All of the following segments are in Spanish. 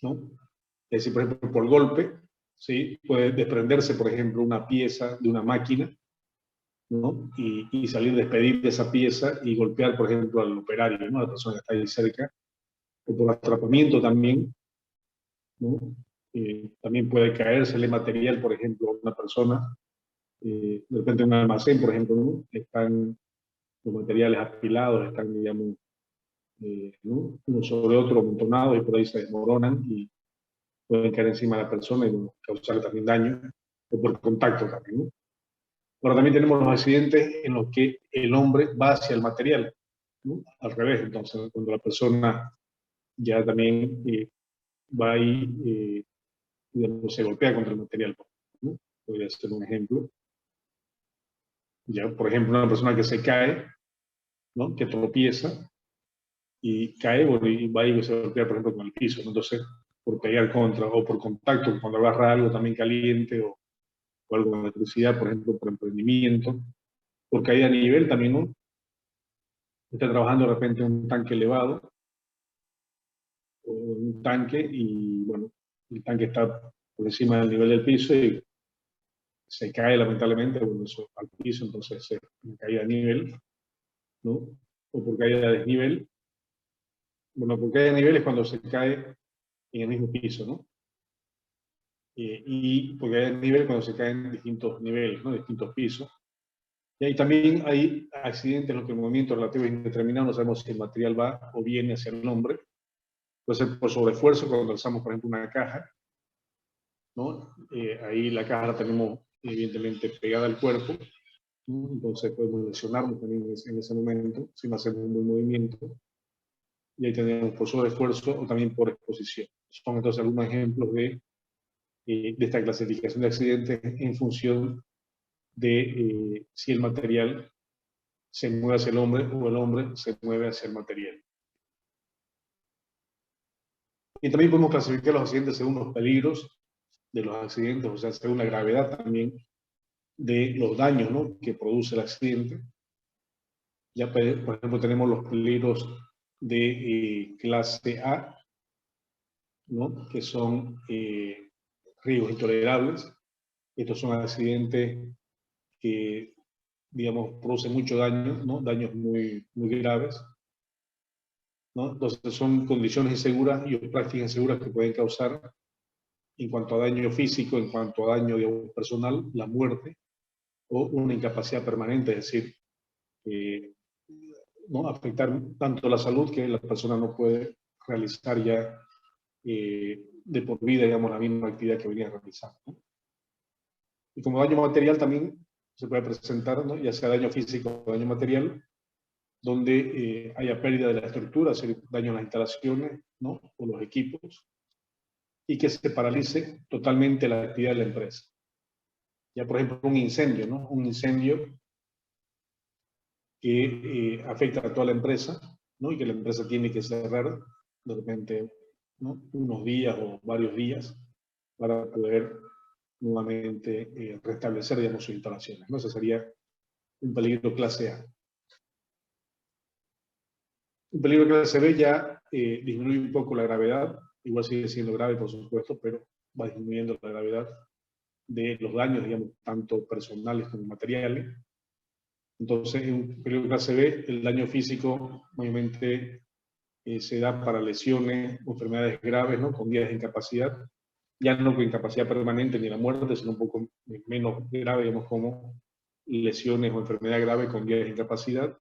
¿no? Es decir, por ejemplo, por golpe, ¿sí? Puede desprenderse, por ejemplo, una pieza de una máquina, ¿no? Y salir, despedir de esa pieza y golpear, por ejemplo, al operario, ¿no? A la persona que está ahí cerca. O por atrapamiento también, ¿no? También puede caérsele material, por ejemplo, a una persona, de repente en un almacén, por ejemplo, ¿no? Están los materiales apilados, están, digamos, ¿no? Uno sobre otro amontonados y por ahí se desmoronan y pueden caer encima de la persona y bueno, causarle también daño, o por contacto también, ¿no? Pero también tenemos los accidentes en los que el hombre va hacia el material, ¿no? Al revés, entonces, cuando la persona ya también va ahí, digamos, se golpea contra el material, ¿no? Podría ser un ejemplo. Ya, por ejemplo, una persona que se cae, ¿no? Que tropieza y cae, bueno, y va y se golpea, por ejemplo, con el piso, ¿no? Entonces, por pegar contra o por contacto, cuando agarra algo también caliente o algo de electricidad, por ejemplo, por emprendimiento, por caída a nivel también, ¿no? Está trabajando de repente en un tanque elevado, o un tanque, y bueno, el tanque está por encima del nivel del piso y se cae lamentablemente, bueno, eso al piso, entonces se cae a nivel, ¿no? O por caída de desnivel. Bueno, por caída de nivel es cuando se cae en el mismo piso, ¿no? Y por caída de nivel cuando se cae en distintos niveles, ¿no? Distintos pisos. Y ahí también hay accidentes en los que el movimiento relativo es indeterminado, no sabemos si el material va o viene hacia el hombre. Puede ser por sobreesfuerzo cuando alzamos, por ejemplo, una caja, ¿no? Ahí la caja la tenemos evidentemente pegada al cuerpo, ¿no? Entonces podemos lesionarnos también en ese momento, si no hacemos un buen movimiento. Y ahí tenemos por sobreesfuerzo o también por exposición. Son entonces algunos ejemplos de esta clasificación de accidentes en función de si el material se mueve hacia el hombre o el hombre se mueve hacia el material. Y también podemos clasificar los accidentes según los peligros de los accidentes, o sea, según la gravedad también de los daños, ¿no? Que produce el accidente. Ya, por ejemplo, tenemos los peligros de clase A, ¿no? Que son riesgos intolerables. Estos son accidentes que, digamos, producen mucho daño, ¿no? Daños muy, muy graves, ¿no? Entonces son condiciones inseguras y prácticas inseguras que pueden causar, en cuanto a daño físico, en cuanto a daño, digamos, personal, la muerte o una incapacidad permanente, es decir, ¿no? Afectar tanto la salud que la persona no puede realizar ya de por vida, digamos, la misma actividad que venía realizando, ¿no? Y como daño material también se puede presentar, ¿no? Ya sea daño físico o daño material, donde haya pérdida de la estructura, hacer daño a las instalaciones, ¿no? O los equipos, y que se paralice totalmente la actividad de la empresa. Ya, por ejemplo, un incendio, ¿no? Un incendio que afecta a toda la empresa, ¿no? Y que la empresa tiene que cerrar de repente, ¿no? Unos días o varios días para poder nuevamente restablecer, digamos, sus instalaciones, ¿no? Ese sería un peligro clase A. Un peligro clase B ya disminuye un poco la gravedad, igual sigue siendo grave, por supuesto, pero va disminuyendo la gravedad de los daños, digamos, tanto personales como materiales. Entonces, en un peligro clase B, el daño físico obviamente se da para lesiones o enfermedades graves, ¿no? Con días de incapacidad, ya no con incapacidad permanente ni la muerte, sino un poco menos grave, digamos, como lesiones o enfermedad grave con días de incapacidad.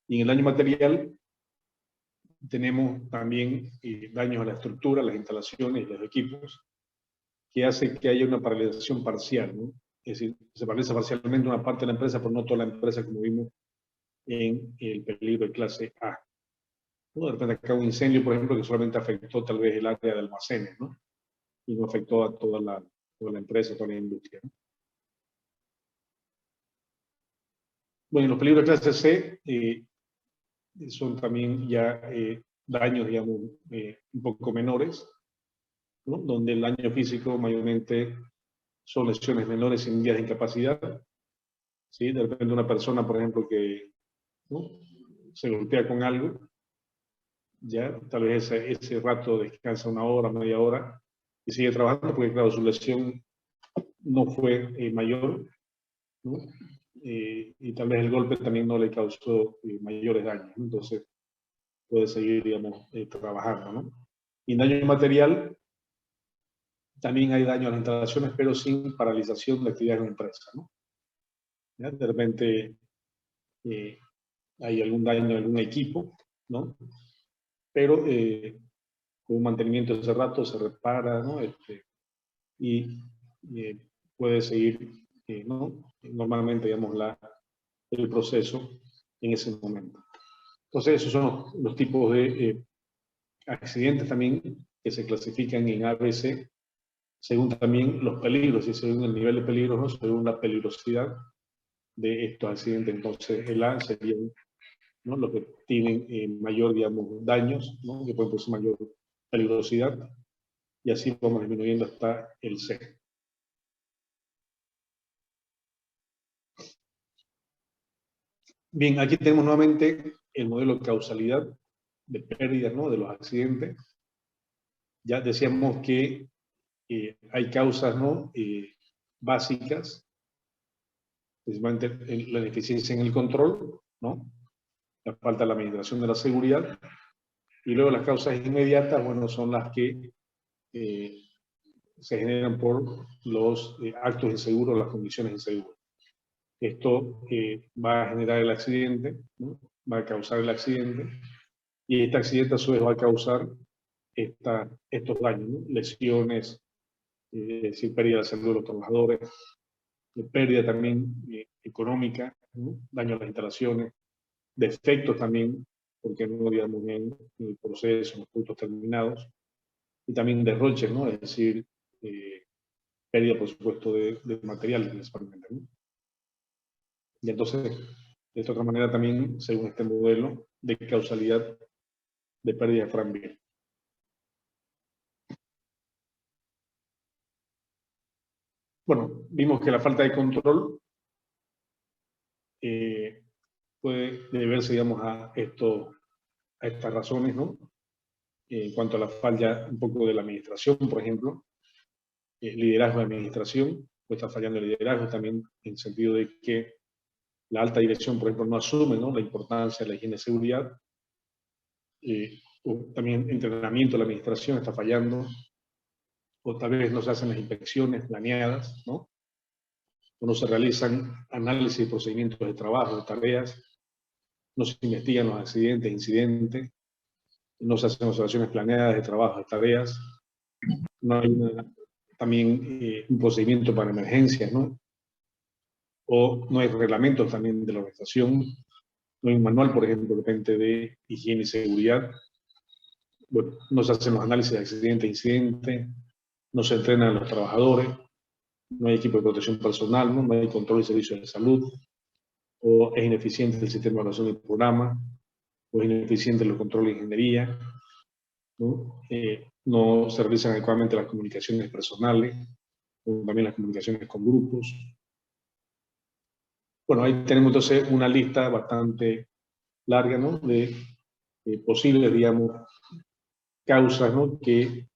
Y en el daño material tenemos también daños a la estructura, a las instalaciones y los equipos, que hace que haya una paralización parcial, ¿no? Es decir, se paraliza parcialmente una parte de la empresa, pero no toda la empresa, como vimos en el peligro de clase A, ¿no? De repente acá un incendio, por ejemplo, que solamente afectó tal vez el área de almacenes, ¿no? Y no afectó a toda la empresa, toda la industria, ¿no? Bueno, los peligros de clase C son también ya daños, digamos, un poco menores, ¿no? Donde el daño físico mayormente son lesiones menores sin días de incapacidad, ¿sí? De repente una persona, por ejemplo, que, ¿no? Se golpea con algo ya tal vez ese rato descansa una hora, media hora, y sigue trabajando porque, claro, su lesión no fue mayor, ¿no? Y tal vez el golpe también no le causó mayores daños, ¿no? Entonces puede seguir, digamos, trabajando, ¿no? Y daño material, también hay daño a las instalaciones, pero sin paralización de actividad en la empresa, ¿no? ¿Ya? De repente hay algún daño en algún equipo, ¿no? Pero con un mantenimiento de ese rato se repara, ¿no? Y puede seguir, ¿no? Normalmente, digamos, el proceso en ese momento. Entonces, esos son los tipos de accidentes también que se clasifican en ABC, según también los peligros y según el nivel de peligro, ¿no? Según la peligrosidad de estos accidentes. Entonces, el A sería, ¿no? Los que tienen mayor, digamos, daños, ¿no? Que pueden producir mayor peligrosidad, y así vamos disminuyendo hasta el C. Bien, aquí tenemos nuevamente el modelo de causalidad de pérdidas, ¿no? De los accidentes. Ya decíamos que hay causas, ¿no? Básicas, principalmente la ineficiencia en el control, ¿no? La falta de la administración de la seguridad. Y luego las causas inmediatas, bueno, son las que se generan por los actos inseguros, las condiciones inseguras. Esto va a generar el accidente, ¿no? Va a causar el accidente, y este accidente a su vez va a causar estos daños, ¿no? Lesiones, es decir, pérdida de salud de los trabajadores, pérdida también económica, ¿no? Daño a las instalaciones, defectos también, porque no digamos en el proceso, en los productos terminados, y también derroches, ¿no? Es decir, pérdida, por supuesto, de material principalmente, ¿no? Y entonces, de esta otra manera también, según este modelo de causalidad de pérdida de Frank-Biel. Bueno, vimos que la falta de control puede deberse, digamos, a estas razones, ¿no? En cuanto a la falla un poco de la administración, por ejemplo, liderazgo de administración, pues está fallando el liderazgo también en el sentido de que la alta dirección, por ejemplo, no asume, ¿no? La importancia de la higiene y seguridad. También entrenamiento de la administración está fallando, o tal vez no se hacen las inspecciones planeadas, ¿no? O no se realizan análisis de procedimientos de trabajo, de tareas, no se investigan los accidentes, incidentes, no se hacen observaciones planeadas de trabajo, de tareas, no hay también un procedimiento para emergencias, ¿no? O no hay reglamentos también de la organización, no hay un manual, por ejemplo, de repente de higiene y seguridad. Bueno, no se hacen los análisis de accidente e incidente, no se entrenan a los trabajadores, no hay equipo de protección personal, no hay control y servicios de salud, o es ineficiente el sistema de evaluación del programa, o es ineficiente los controles de ingeniería, ¿no? No se realizan adecuadamente las comunicaciones personales, o también las comunicaciones con grupos. Bueno, ahí tenemos entonces una lista bastante larga, ¿no? De posibles, digamos, causas, ¿no? Que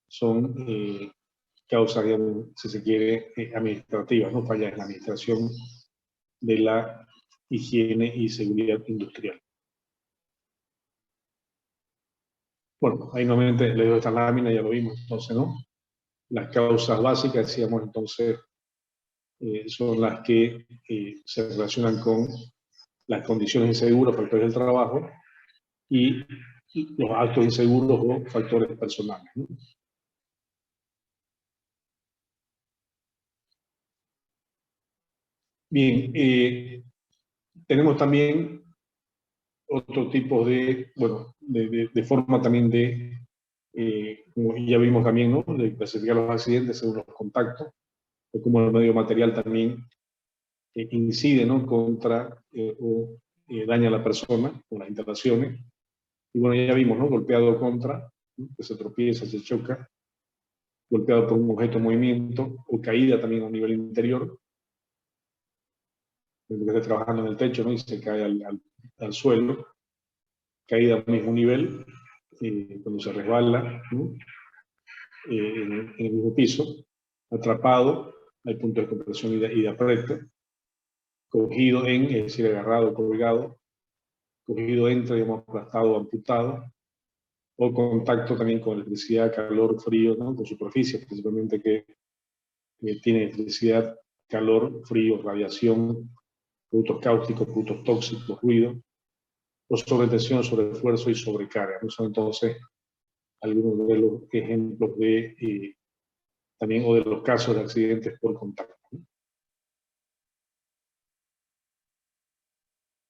son causas, digamos, si se quiere, administrativas, ¿no? Fallas en la administración de la higiene y seguridad industrial. Bueno, ahí nuevamente les doy esta lámina, ya lo vimos, entonces, ¿no? Las causas básicas, decíamos entonces, son las que se relacionan con las condiciones inseguras, factores del trabajo, y los actos inseguros o factores personales, ¿no? Bien, tenemos también otro tipo de, bueno, de forma también de, como ya vimos también, ¿no? De clasificar los accidentes según los contactos, o como el medio material también incide, ¿no? Contra o daña a la persona o las instalaciones. Y bueno, ya vimos, ¿no? Golpeado contra, ¿no? Que se tropieza, se choca, golpeado por un objeto en movimiento, o caída también a un nivel interior, que esté trabajando en el techo, ¿no? Y se cae al suelo, caída al mismo nivel, cuando se resbala, ¿no? En el mismo piso, atrapado, hay puntos de compresión y de apriete, cogido es decir, agarrado, colgado, cogido entre, digamos, aplastado o amputado, o contacto también con electricidad, calor, frío, ¿no? Con superficies, principalmente que tiene electricidad, calor, frío, radiación, productos cáusticos, productos tóxicos, ruido, o sobretensión, sobreesfuerzo y sobrecarga, ¿no? Son entonces algunos de los ejemplos de también o de los casos de accidentes por contacto, ¿no?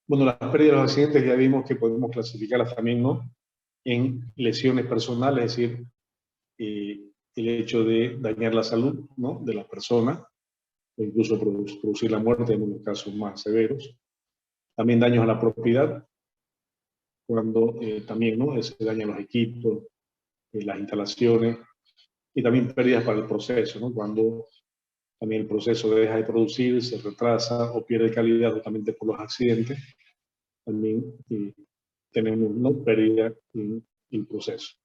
Bueno, las pérdidas de los accidentes ya vimos que podemos clasificarlas también, ¿no? En lesiones personales, es decir, el hecho de dañar la salud, ¿no? De las personas, o incluso producir la muerte en los casos más severos. También daños a la propiedad, cuando también, ¿no? Se dañan los equipos, las instalaciones, y también pérdidas para el proceso, ¿no? Cuando también el proceso deja de producir, se retrasa o pierde calidad justamente por los accidentes, también tenemos, ¿no? Pérdida en el proceso.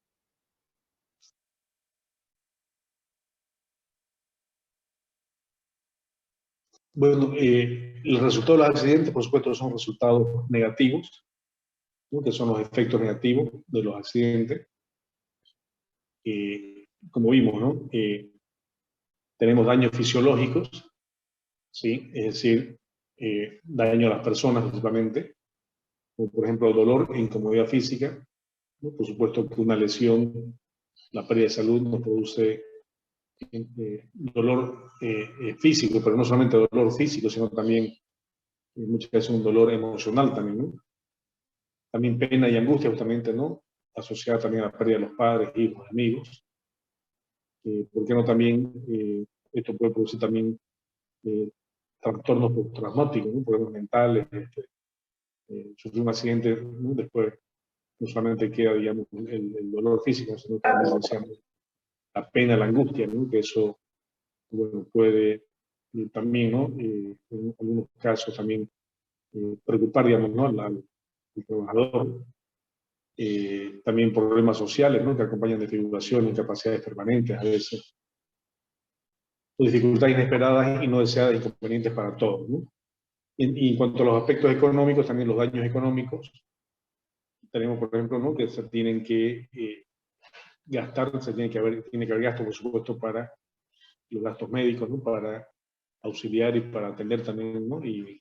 Bueno, el resultado de los accidentes, por supuesto, son resultados negativos, ¿no? Que son los efectos negativos de los accidentes. Como vimos, ¿no? Tenemos daños fisiológicos, ¿sí? Es decir, daño a las personas principalmente, como por ejemplo dolor e incomodidad física, ¿no? Por supuesto que una lesión, la pérdida de salud nos produce dolor físico, pero no solamente dolor físico, sino también muchas veces un dolor emocional también, ¿no? También pena y angustia justamente, ¿no? Asociada también a la pérdida de los padres, hijos, amigos. ¿Por qué no también esto puede producir también trastornos postraumáticos, ¿no? Problemas mentales, sufrir un accidente, ¿no? Después no solamente queda, digamos, el dolor físico, sino también decíamos, la pena, la angustia, ¿no? Que eso, bueno, puede también, ¿no? En algunos casos también preocupar, digamos, ¿no? Al trabajador. También problemas sociales, ¿no? Que acompañan desfiguración, incapacidades permanentes a veces, o dificultades inesperadas y no deseadas, inconvenientes para todos, ¿no? Y en cuanto a los aspectos económicos, también los daños económicos, tenemos, por ejemplo, ¿no? Que se tienen que gastar, tiene que haber gasto, por supuesto, para los gastos médicos, ¿no? Para auxiliar y para atender también, ¿no? Y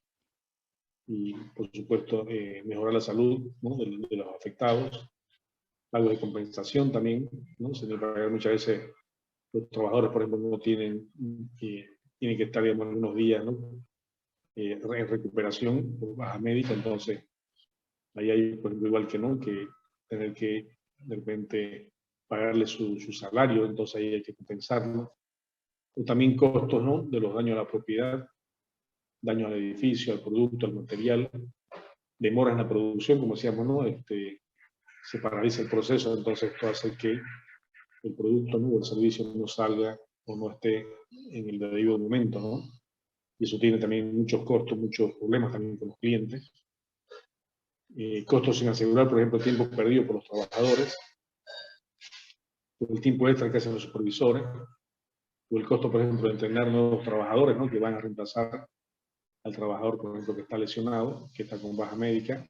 por supuesto, mejorar la salud, ¿no? De los afectados, algo de compensación también, ¿no? Se tiene que pagar muchas veces, los trabajadores, por ejemplo, no tienen, tienen que estar, digamos, unos días, ¿no? En recuperación por baja médica, entonces ahí hay, por ejemplo, igual que no, que tener que de repente pagarle su salario, entonces ahí hay que compensarlo. O también costos, ¿no? De los daños a la propiedad, daños al edificio, al producto, al material, demoras en la producción, como decíamos, ¿no? Se paraliza el proceso, entonces esto hace que el producto, ¿no? O el servicio no salga o no esté en el debido momento, ¿no? Y eso tiene también muchos costos, muchos problemas también con los clientes. Costos sin asegurar, por ejemplo, tiempo perdido por los trabajadores, por el tiempo extra que hacen los supervisores, o el costo, por ejemplo, de entrenar nuevos trabajadores, ¿no? Que van a reemplazar al trabajador, por ejemplo, que está lesionado, que está con baja médica,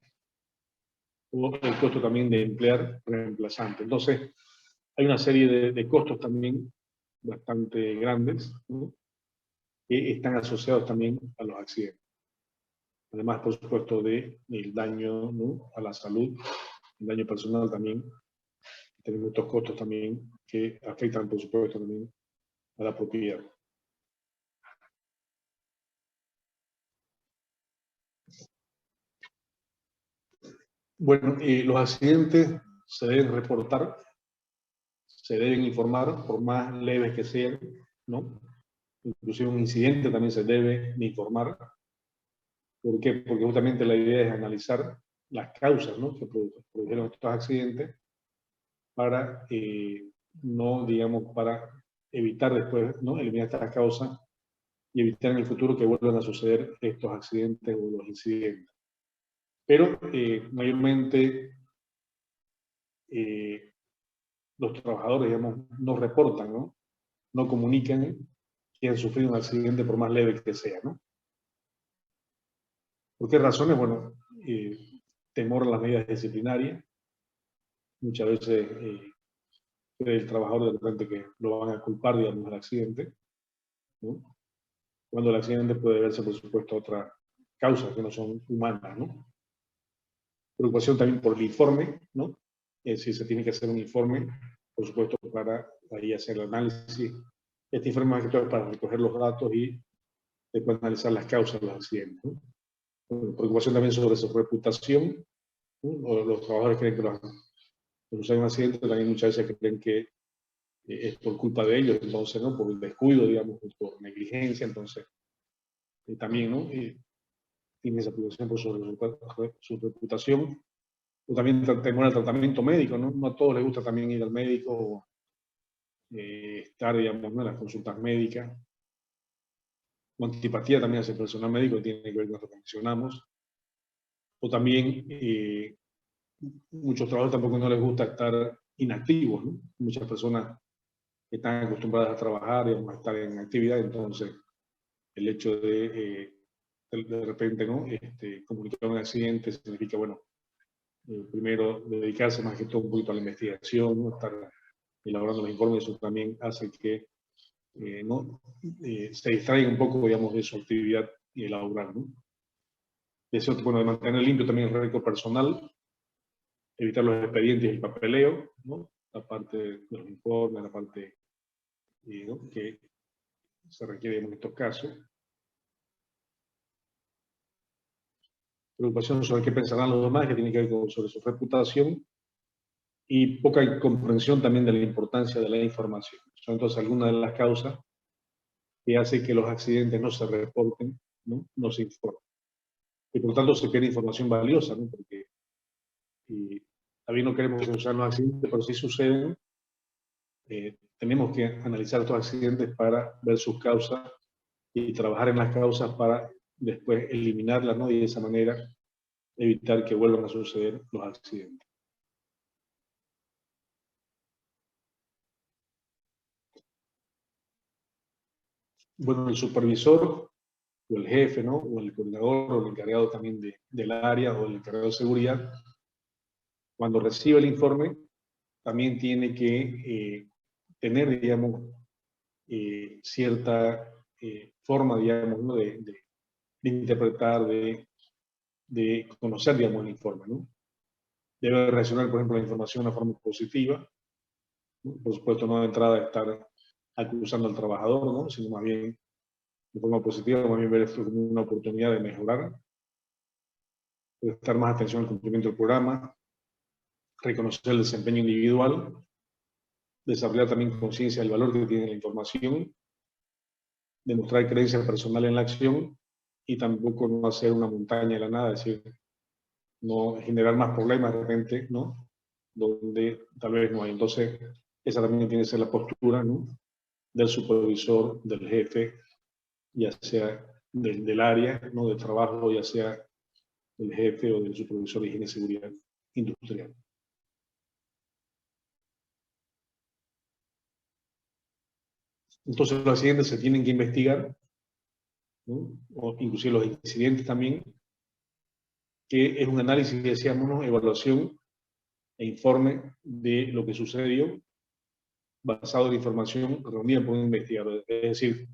o el costo también de emplear reemplazante. Entonces, hay una serie de costos también bastante grandes, ¿no? Que están asociados también a los accidentes. Además, por supuesto, del daño, ¿no? A la salud, el daño personal también. Tenemos estos costos también que afectan, por supuesto, también a la propiedad. Bueno, los accidentes se deben reportar, se deben informar, por más leves que sean, ¿no? Inclusive un incidente también se debe informar. ¿Por qué? Porque justamente la idea es analizar las causas, ¿no? Que produjeron estos accidentes para, no, digamos, para evitar después, ¿no? Eliminar estas causas y evitar en el futuro que vuelvan a suceder estos accidentes o los incidentes. Pero mayormente los trabajadores, digamos, no reportan, ¿no? No comunican que han sufrido un accidente por más leve que sea, ¿no? ¿Por qué razones? Bueno, temor a las medidas disciplinarias. Muchas veces cree el trabajador de repente que lo van a culpar, digamos, del accidente, ¿no? Cuando el accidente puede deberse, por supuesto, a otras causas que no son humanas, ¿no? Preocupación también por el informe, ¿no? Es decir, se tiene que hacer un informe, por supuesto, para ahí hacer el análisis. Este informe más que todo es para recoger los datos y después analizar las causas de los accidentes, ¿no? Preocupación también sobre su reputación, ¿no? O los trabajadores creen que cuando sucede un accidente, también muchas veces creen que es por culpa de ellos, entonces, ¿no? Por el descuido, digamos, por negligencia, entonces, también, ¿no? Tiene esa preocupación por su reputación, o también temor al tratamiento médico, ¿no? No a todos les gusta también ir al médico o estar, digamos, ¿no? En las consultas médicas. O antipatía también hacia el personal médico, que tiene que ver con lo que mencionamos. O también muchos trabajos tampoco no les gusta estar inactivos, ¿no? Muchas personas están acostumbradas a trabajar y a estar en actividad, entonces el hecho de repente, ¿no? Comunicar un accidente significa, bueno, primero dedicarse más que todo un poquito a la investigación, ¿no? Estar elaborando los informes, eso también hace que ¿no? Se distraiga un poco, digamos, de su actividad laboral, ¿no? Eso, bueno, de mantener limpio también el récord personal, evitar los expedientes y el papeleo, ¿no? La parte de los informes, la parte ¿no? que se requiere en estos casos. Preocupación sobre qué pensarán los demás, que tiene que ver sobre su reputación, y poca comprensión también de la importancia de la información. Son entonces algunas de las causas que hacen que los accidentes no se reporten, no se informen. Y por tanto se pierde información valiosa, ¿no? Porque también no queremos usar los accidentes, pero si suceden, tenemos que analizar estos accidentes para ver sus causas y trabajar en las causas para después eliminarlas, ¿no? Y de esa manera evitar que vuelvan a suceder los accidentes. Bueno, el supervisor o el jefe, ¿no? O el coordinador o el encargado también del área o el encargado de seguridad, cuando recibe el informe, también tiene que tener, digamos, cierta forma, digamos, ¿no? de interpretar, de conocer, digamos, el informe, ¿no? Debe reaccionar, por ejemplo, a la información de una forma positiva, ¿no? Por supuesto, no de entrada estar acusando al trabajador, ¿no? Sino más bien de forma positiva, más bien ver esto como una oportunidad de mejorar, prestar más atención al cumplimiento del programa, reconocer el desempeño individual, desarrollar también conciencia del valor que tiene la información, demostrar creencia personal en la acción y tampoco no hacer una montaña de la nada, es decir, no generar más problemas de repente, ¿no? Donde tal vez no hay. Entonces, esa también tiene que ser la postura, ¿no? Del supervisor, del jefe, ya sea del área, ¿no? De trabajo, ya sea del jefe o del supervisor de higiene y seguridad industrial. Entonces, los accidentes se tienen que investigar, ¿no? O inclusive los incidentes también, que es un análisis, decíamos, ¿no? Evaluación e informe de lo que sucedió basado en la información reunida por un investigador. Es decir,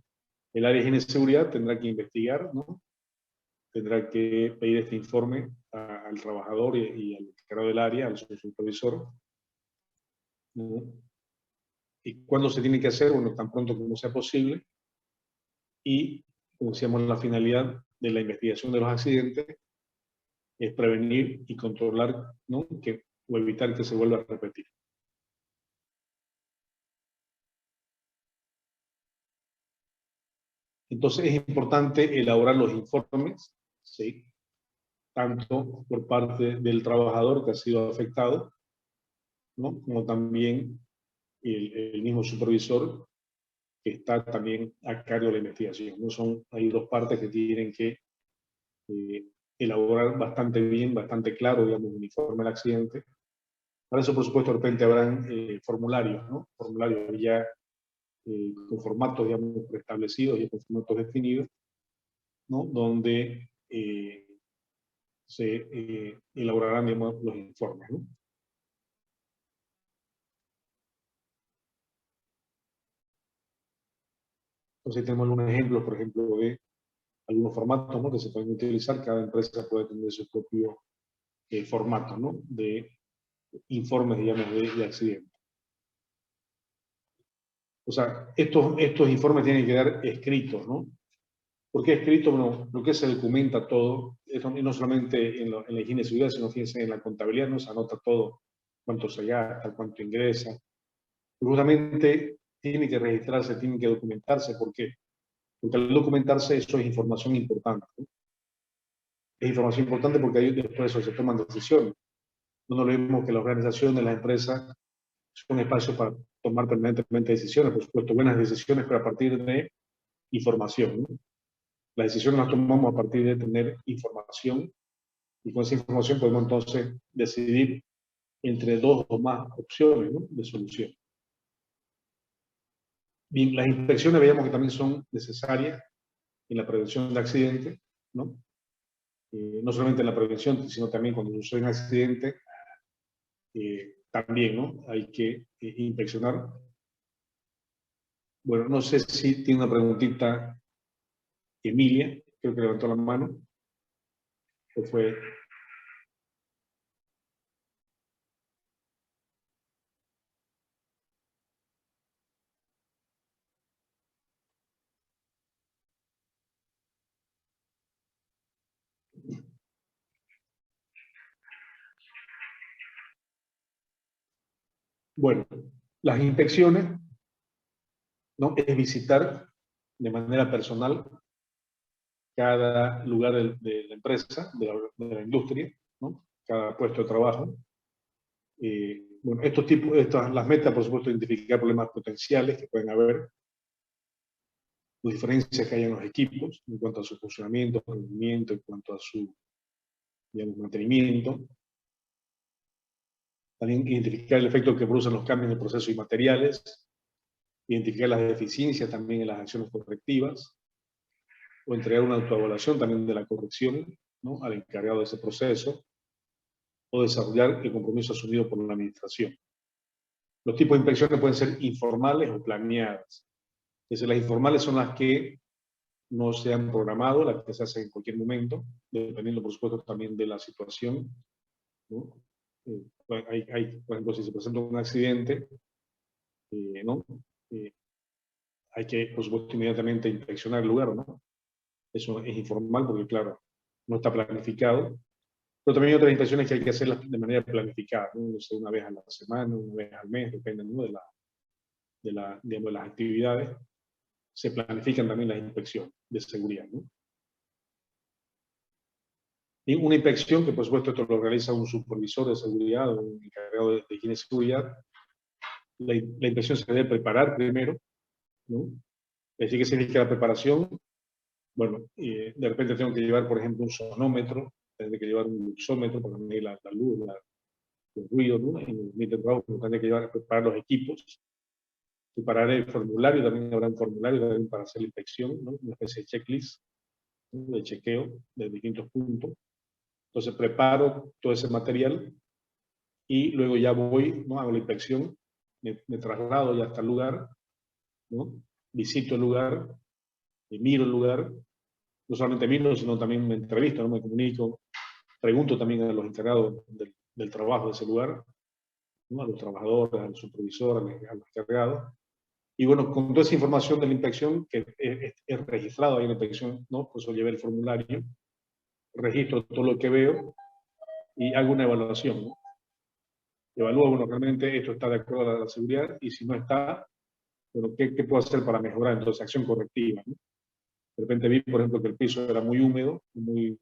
el área de higiene y seguridad tendrá que investigar, ¿no? Tendrá que pedir este informe al trabajador y al encargado del área, al supervisor, ¿no? Y cuándo se tiene que hacer, bueno, tan pronto como sea posible, y, como decíamos, la finalidad de la investigación de los accidentes es prevenir y controlar, ¿no? O evitar que se vuelva a repetir. Entonces es importante elaborar los informes, ¿sí? Tanto por parte del trabajador que ha sido afectado, ¿no? Como también el mismo supervisor que está también a cargo de la investigación, ¿no? Hay dos partes que tienen que elaborar bastante bien, bastante claro, digamos, un informe del accidente, Para eso, por supuesto, de repente habrán formularios, ¿no? Formularios ya con formatos, digamos, preestablecidos y con formatos definidos, ¿no? Donde se elaborarán, digamos, los informes, ¿no? Entonces tenemos algunos ejemplos, por ejemplo, de algunos formatos, ¿no?, que se pueden utilizar. Cada empresa puede tener su propio formato, ¿no?, de informes, digamos, de accidentes. O sea, estos informes tienen que quedar escritos, ¿no? ¿Por qué escrito? Bueno, lo que se documenta todo, esto no solamente en la higiene y seguridad, sino fíjense en la contabilidad, ¿no? Se anota todo, cuánto se gasta, cuánto ingresa. Justamente tiene que registrarse, tiene que documentarse. ¿Por qué? Porque al documentarse eso es información importante, ¿no? Es información importante porque ahí después de eso se toman decisiones. No nos olvidemos que la organización de las empresas es un espacio para tomar permanentemente decisiones, por supuesto, buenas decisiones, pero a partir de información, ¿no? Las decisiones las tomamos a partir de tener información, y con esa información podemos entonces decidir entre dos o más opciones, ¿no?, de solución. Bien, las inspecciones veíamos que también son necesarias en la prevención de accidentes, ¿no? No solamente en la prevención, sino también cuando sucede un accidente, también, ¿no?, hay que inspeccionar. Bueno, no sé si tiene una preguntita Emilia, creo que levantó la mano, que fue... Bueno, las inspecciones, ¿no?, es visitar de manera personal cada lugar de la empresa, de la industria, ¿no?, cada puesto de trabajo. Bueno, las metas, por supuesto, identificar problemas potenciales que pueden haber, las diferencias que hay en los equipos en cuanto a su funcionamiento, rendimiento, en cuanto a su, digamos, mantenimiento. También identificar el efecto que producen los cambios en el proceso y materiales, identificar las deficiencias también en las acciones correctivas, o entregar una autoevaluación también de la corrección, ¿no?, al encargado de ese proceso, o desarrollar el compromiso asumido por la administración. Los tipos de inspecciones pueden ser informales o planeadas. Es decir, las informales son las que no se han programado, las que se hacen en cualquier momento, dependiendo, por supuesto, también de la situación, ¿no? Por ejemplo, si se presenta un accidente, ¿no? Hay que, por supuesto, inmediatamente inspeccionar el lugar, ¿no? Eso es informal porque, claro, no está planificado. Pero también hay otras inspecciones que hay que hacerlas de manera planificada, ¿no? O sea, una vez a la semana, una vez al mes, depende, ¿no?, digamos, de las actividades. Se planifican también las inspecciones de seguridad, ¿no? Y una inspección, que por supuesto esto lo realiza un supervisor de seguridad o un encargado de higiene y seguridad, la inspección se debe preparar primero, ¿no? Es decir, ¿qué significa la preparación? Bueno, de repente tengo que llevar, por ejemplo, un sonómetro, tengo que llevar un luxómetro para medir la luz, el ruido, ¿no? En el ambiente de trabajo, tengo que preparar los equipos, preparar el formulario, también habrá un formulario también para hacer la inspección, ¿no?, una especie de checklist, ¿no?, de chequeo de distintos puntos. Entonces preparo todo ese material y luego ya voy, ¿no?, hago la inspección, me traslado ya hasta el lugar, ¿no?, visito el lugar, miro el lugar, no solamente miro, sino también me entrevisto, ¿no?, me comunico, pregunto también a los encargados del trabajo de ese lugar, ¿no?, a los trabajadores, al supervisor, a los encargados. Y bueno, con toda esa información de la inspección, que es registrado ahí en la inspección, ¿no?, pues yo llevé el formulario, registro todo lo que veo y hago una evaluación, ¿no? Evalúo, bueno, realmente esto está de acuerdo a la seguridad, y si no está, bueno, ¿qué puedo hacer para mejorar? Entonces, acción correctiva, ¿no? De repente vi, por ejemplo, que el piso era muy húmedo, muy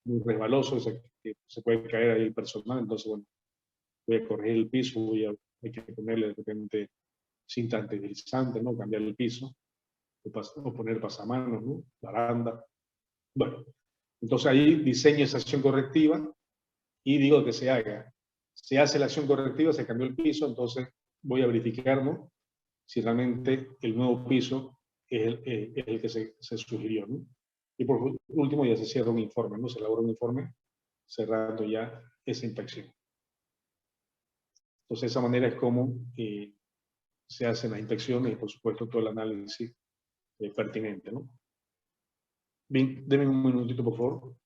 resbaloso, o sea, que se puede caer ahí el personal, entonces, bueno, voy a corregir el piso, hay que ponerle de repente cinta antideslizante, ¿no?, cambiar el piso, o poner pasamanos, ¿no?, baranda. Bueno, entonces ahí diseño esa acción correctiva y digo que se haga. se hace la acción correctiva, se cambió el piso, entonces voy a verificar, ¿no?, si realmente el nuevo piso es el que se sugirió, ¿no? Y por último ya se cierra un informe, ¿no? Se elabora un informe cerrando ya esa inspección. Entonces, de esa manera es como se hacen las inspecciones y, por supuesto, todo el análisis pertinente, ¿no? Bien, denme un minutito, por favor.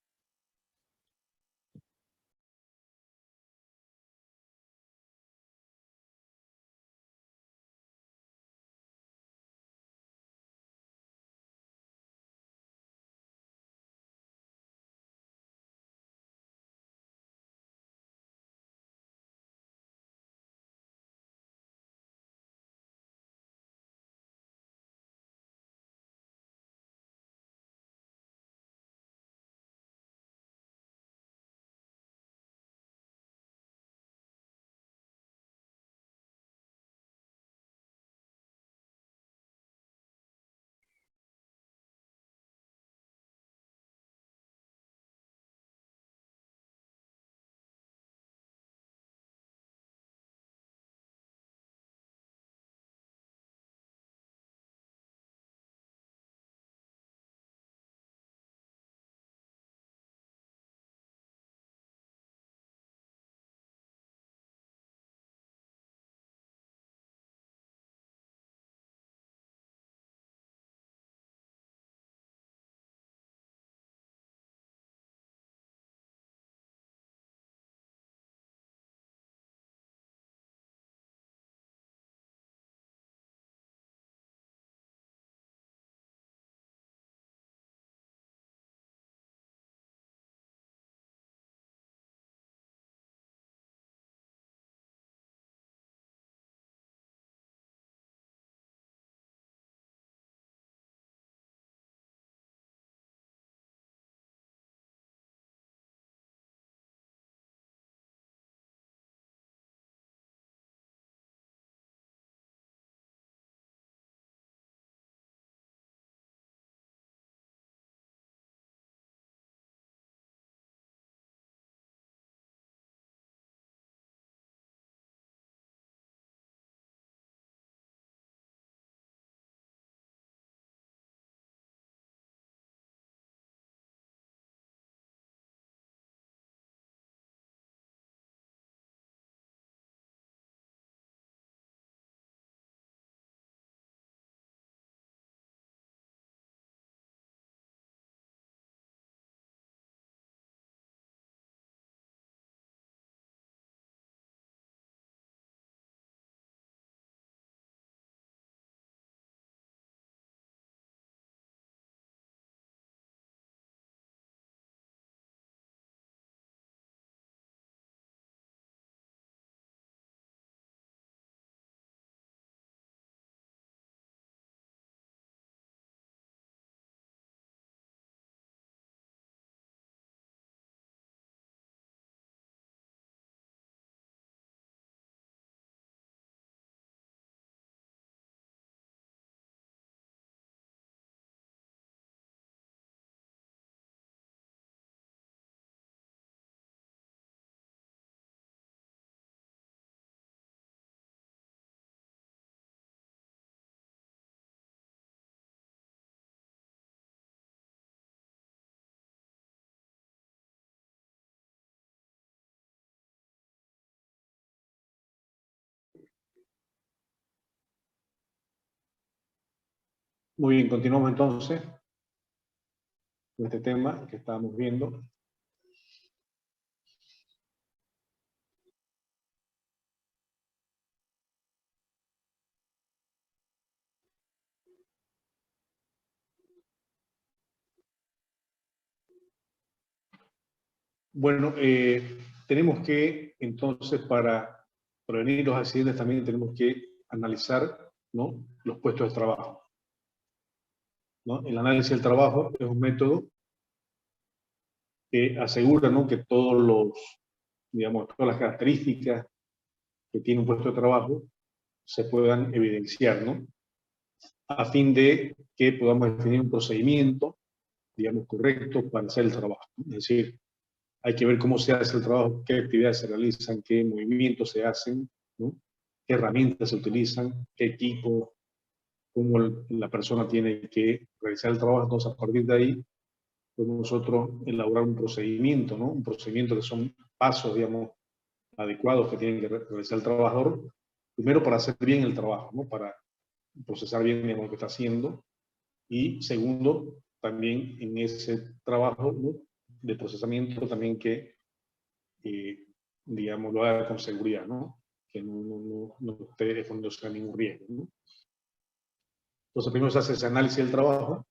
Muy bien, continuamos entonces con este tema que estábamos viendo. Bueno, tenemos que, entonces, para prevenir los accidentes también tenemos que analizar, ¿no?, los puestos de trabajo, ¿no? El análisis del trabajo es un método que asegura, ¿no?, que todos los, digamos, todas las características que tiene un puesto de trabajo se puedan evidenciar, ¿no?, a fin de que podamos definir un procedimiento, digamos, correcto para hacer el trabajo, ¿no? Es decir, hay que ver cómo se hace el trabajo, qué actividades se realizan, qué movimientos se hacen, ¿no? Qué herramientas se utilizan, qué equipo, cómo la persona tiene que realizar el trabajo. Entonces, a partir de ahí, podemos nosotros elaborar un procedimiento, ¿no? Un procedimiento que son pasos, digamos, adecuados que tiene que realizar el trabajador, primero para hacer bien el trabajo, ¿no? Para procesar bien, digamos, lo que está haciendo, y segundo, también en ese trabajo, ¿no? De procesamiento también que, digamos, lo haga con seguridad, ¿no? Que no esté exponiéndose a ningún riesgo, ¿no? Entonces, primero se hace ese análisis del trabajo,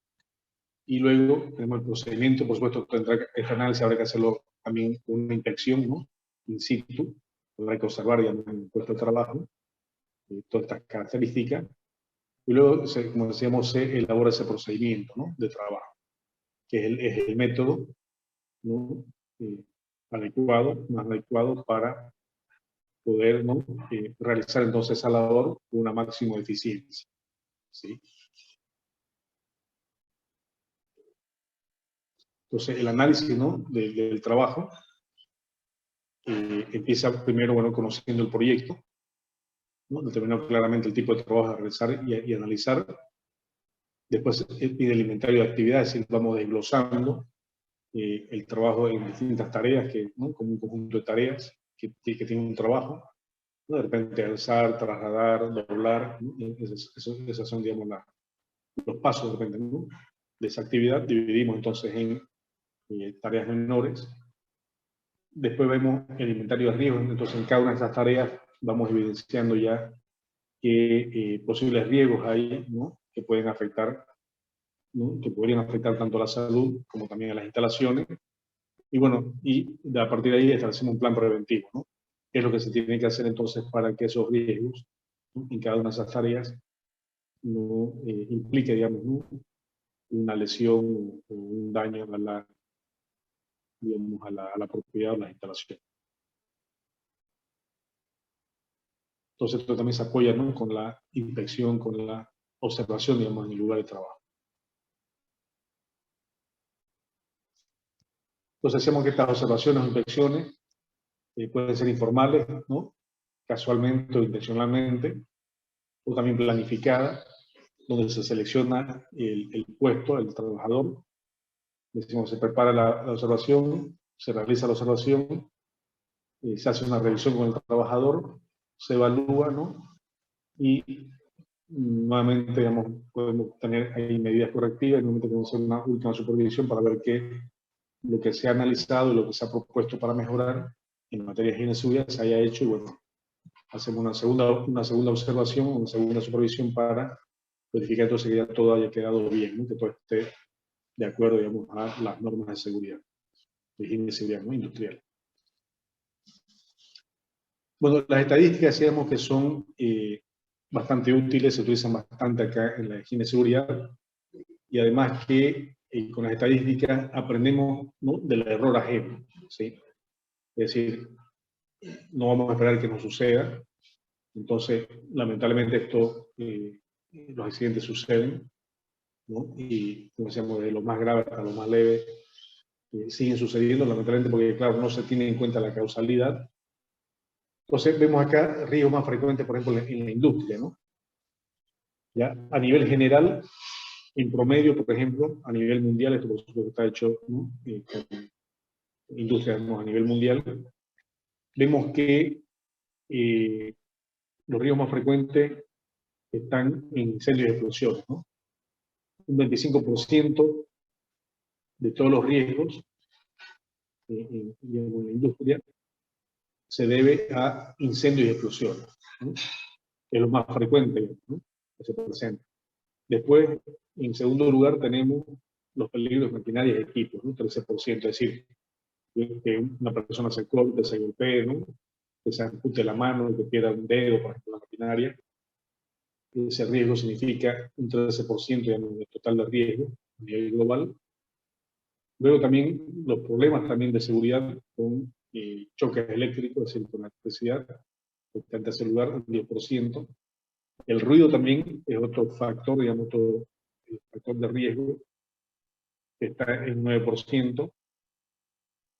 y luego tenemos el procedimiento. Por supuesto, este análisis habrá que hacerlo también con una inspección, ¿no? In situ, habrá que observar ya en el puesto de trabajo todas estas características, y luego, como decíamos, se elabora ese procedimiento, ¿no? De trabajo, que es el método, ¿no? Adecuado, más adecuado para poder, ¿no? Realizar entonces esa labor con una máxima eficiencia, ¿sí? Entonces, el análisis, ¿no? del trabajo empieza primero, bueno, conociendo el proyecto, ¿no? Determinar claramente el tipo de trabajo a realizar y analizar. Después pide el inventario de actividades, y vamos desglosando el trabajo en distintas tareas, ¿no? Como un conjunto de tareas que tienen un trabajo, ¿no? De repente alzar, trasladar, doblar, ¿no? Esos son, digamos, los pasos de repente, ¿no? De esa actividad. Dividimos entonces en tareas menores. Después vemos el inventario de riesgos. Entonces, en cada una de esas tareas vamos evidenciando ya qué posibles riesgos hay, ¿no? Que pueden afectar, ¿no? Que podrían afectar tanto a la salud como también a las instalaciones. Y bueno, y a partir de ahí establecemos un plan preventivo, ¿no? ¿Qué es lo que se tiene que hacer entonces para que esos riesgos, ¿no? En cada una de esas tareas no implique, digamos, ¿no? Una lesión o un daño digamos, a la propiedad o las instalaciones. Entonces esto también se apoya, ¿no? Con la inspección, con la observación, digamos, en el lugar de trabajo. Entonces hacemos que estas observaciones o inspecciones pueden ser informales, ¿no? Casualmente o intencionalmente, o también planificadas, donde se selecciona el puesto, el trabajador. Decimos, se prepara la observación, se realiza la observación, se hace una revisión con el trabajador, se evalúa, ¿no? Y nuevamente, digamos, podemos tener ahí medidas correctivas, y nuevamente tenemos que hacer una última supervisión para ver que lo que se ha analizado y lo que se ha propuesto para mejorar en materia de higiene y seguridad se haya hecho, y bueno, hacemos una segunda observación, una segunda supervisión para verificar entonces que ya todo haya quedado bien, ¿no? Que todo esté de acuerdo, digamos, a las normas de seguridad, de higiene y seguridad, ¿no? Industrial. Bueno, las estadísticas decíamos que son bastante útiles, se utilizan bastante acá en la higiene y seguridad, y además que con las estadísticas aprendemos, ¿no? Del error ajeno, ¿sí? Es decir, no vamos a esperar que nos suceda. Entonces, lamentablemente los accidentes suceden, ¿no? Y, como decíamos, de lo más grave hasta lo más leve, siguen sucediendo, lamentablemente, porque, claro, no se tiene en cuenta la causalidad. Entonces, vemos acá riesgos más frecuentes, por ejemplo, en la industria, ¿no? Ya, a nivel general, en promedio, por ejemplo, a nivel mundial, esto por supuesto está hecho, ¿no? Con industrias, ¿no? A nivel mundial, vemos que los riesgos más frecuentes están en incendios y explosiones, ¿no? Un 25% de todos los riesgos en la industria se debe a incendios y explosiones, ¿no? Es lo más frecuente, ¿no? Que se presenta. Después, en segundo lugar, tenemos los peligros de maquinarias y equipos, ¿no? 13%, es decir, que una persona se corte, se golpee, ¿no? Que se ampute la mano, que pierda un dedo, por ejemplo, la maquinaria. Ese riesgo significa un 13%, digamos, del total de riesgo a nivel global. Luego también los problemas también de seguridad con choques eléctricos, es decir, con la electricidad, que está en tercer lugar, un 10%. El ruido también es otro factor, digamos, otro factor de riesgo, que está en 9%.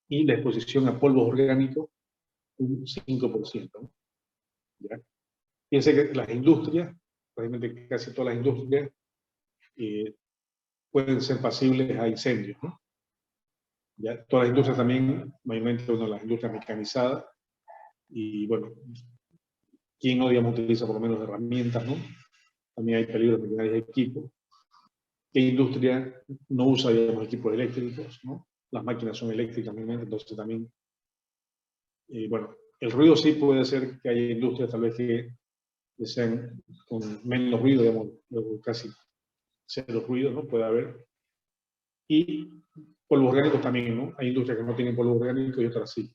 y la exposición a polvos orgánicos un 5%, ¿no? ¿Ya? Fíjense que las industrias, realmente casi todas las industrias, pueden ser pasibles a incendios, ¿no? Ya, todas las industrias también, mayormente las industrias mecanizadas, y bueno, ¿quién no, digamos, utiliza por lo menos herramientas, ¿no? También hay peligros de de equipos. ¿Qué industria no usa, digamos, equipos eléctricos, ¿no? Las máquinas son eléctricas, entonces también, bueno, el ruido sí puede ser que haya industrias tal vez que sean con menos ruido, digamos, casi cero ruido, ¿no? Puede haber. Y polvos orgánicos también, ¿no? Hay industrias que no tienen polvo orgánico y otras sí.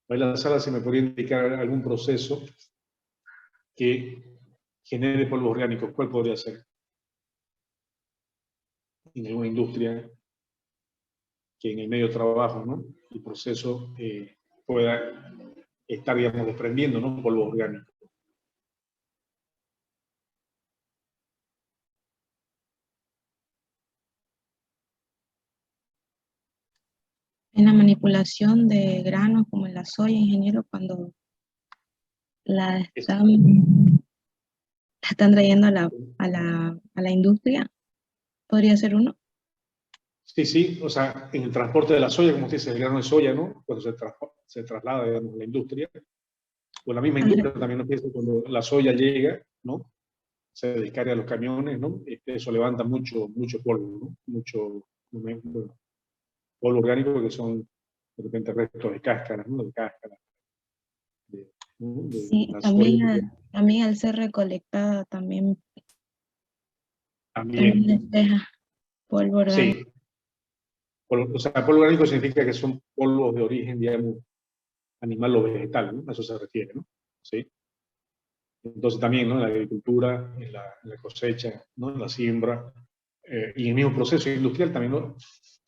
Ahí la sala se me podría indicar algún proceso que genere polvos orgánicos. ¿Cuál podría ser? En alguna industria que en el medio de trabajo, ¿no? El proceso pueda estar, digamos, desprendiendo, ¿no? Polvo orgánico. En la manipulación de granos, como en la soya, ingeniero, cuando la están trayendo a la industria, podría ser uno. Sí, sí, o sea, en el transporte de la soya, como usted dice, el grano de soya, ¿no? Cuando se traslada, digamos, a la industria, o la misma industria también nos piensa cuando la soya llega, ¿no? Se descarga a los camiones, ¿no? Eso levanta mucho polvo, ¿no? Mucho bueno, polvo orgánico que son de repente restos de cáscaras, ¿no? De cáscaras, ¿no? Sí, la soya. también al ser recolectada también También, les deja polvo orgánico. sí. O sea, polvo orgánico significa que son polvos de origen, digamos, animal o vegetal, ¿no? A eso se refiere, ¿no? Sí. Entonces también, ¿no? En la agricultura, en la cosecha, ¿no? En la siembra, y en el mismo proceso industrial también, ¿no?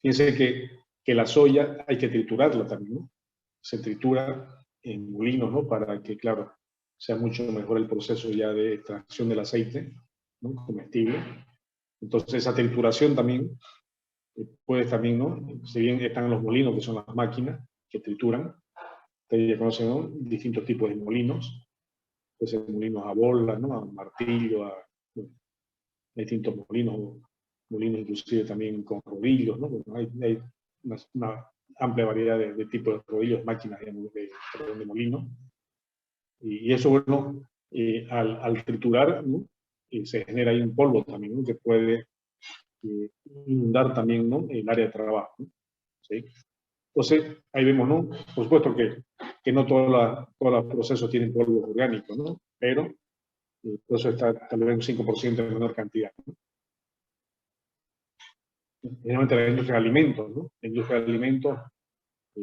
Fíjense que la soya hay que triturarla también, ¿no? Se tritura en molinos, ¿no? Para que, claro, sea mucho mejor el proceso ya de extracción del aceite, ¿no? Comestible. Entonces esa trituración también puede también, ¿no? Si bien están los molinos, que son las máquinas que trituran, ustedes ya conocen, ¿no? Distintos tipos de molinos, puede ser molinos a bola, ¿no? A martillo, bueno, distintos molinos, molinos inclusive también con rodillos, ¿no? Bueno, hay una amplia variedad de tipos de rodillos, máquinas, digamos, de molinos. Y eso, bueno, al triturar, ¿no? Se genera ahí un polvo también, ¿no? Que puede inundar también, ¿no? El área de trabajo, ¿no? ¿Sí? Entonces, ahí vemos, ¿no? Por supuesto que no todos los procesos tienen polvo orgánico, ¿no? Pero por eso está tal vez un 5% en menor cantidad, ¿no? Generalmente la industria de alimentos, ¿no? La industria de alimentos,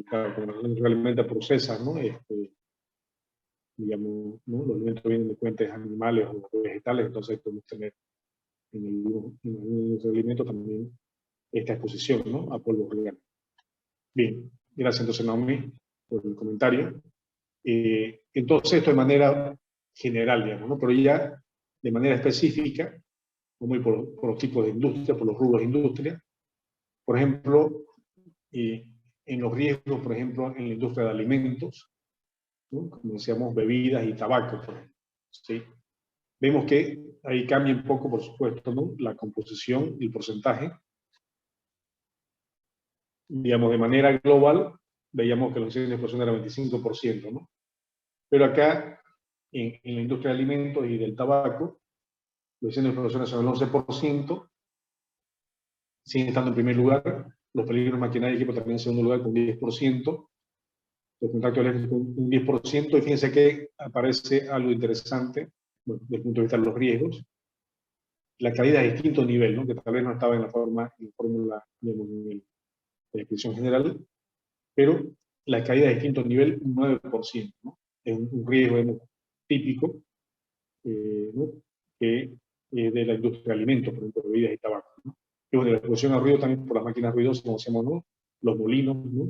claro, como la industria de alimentos procesa, ¿no? Digamos, ¿no? Los alimentos vienen de fuentes animales o vegetales, entonces podemos tener en el alimento también esta exposición, ¿no? A polvo orgánico. Bien, gracias entonces Naomi por el comentario. Entonces esto de manera general, digamos, ¿no? Pero ya de manera específica, como por los tipos de industria, por los rubros de industria, por ejemplo, en los riesgos, por ejemplo, en la industria de alimentos, ¿no? Como decíamos, bebidas y tabaco, por ejemplo, ¿sí? Vemos que ahí cambia un poco, por supuesto, ¿no? La composición y el porcentaje. Digamos, de manera global, veíamos que los incendios de explosión eran 25%, ¿no? Pero acá, en la industria de alimentos y del tabaco, los incendios de explosión son el 11%, siguen estando en primer lugar, los peligros maquinaria y equipo también en segundo lugar con 10%, los contactos eléctricos un 10%, y fíjense que aparece algo interesante, bueno, desde el punto de vista de los riesgos, la caída de distinto nivel, ¿no? Que tal vez no estaba en la fórmula, digamos, de descripción general, pero la caída de distinto nivel, un 9%, ¿no? Es un riesgo, digamos, típico, ¿no? Que de la industria de alimentos, por ejemplo, bebidas y tabaco, ¿no? Y bueno, la exposición al ruido también por las máquinas ruidosas, como decíamos, ¿no? Los molinos, ¿no?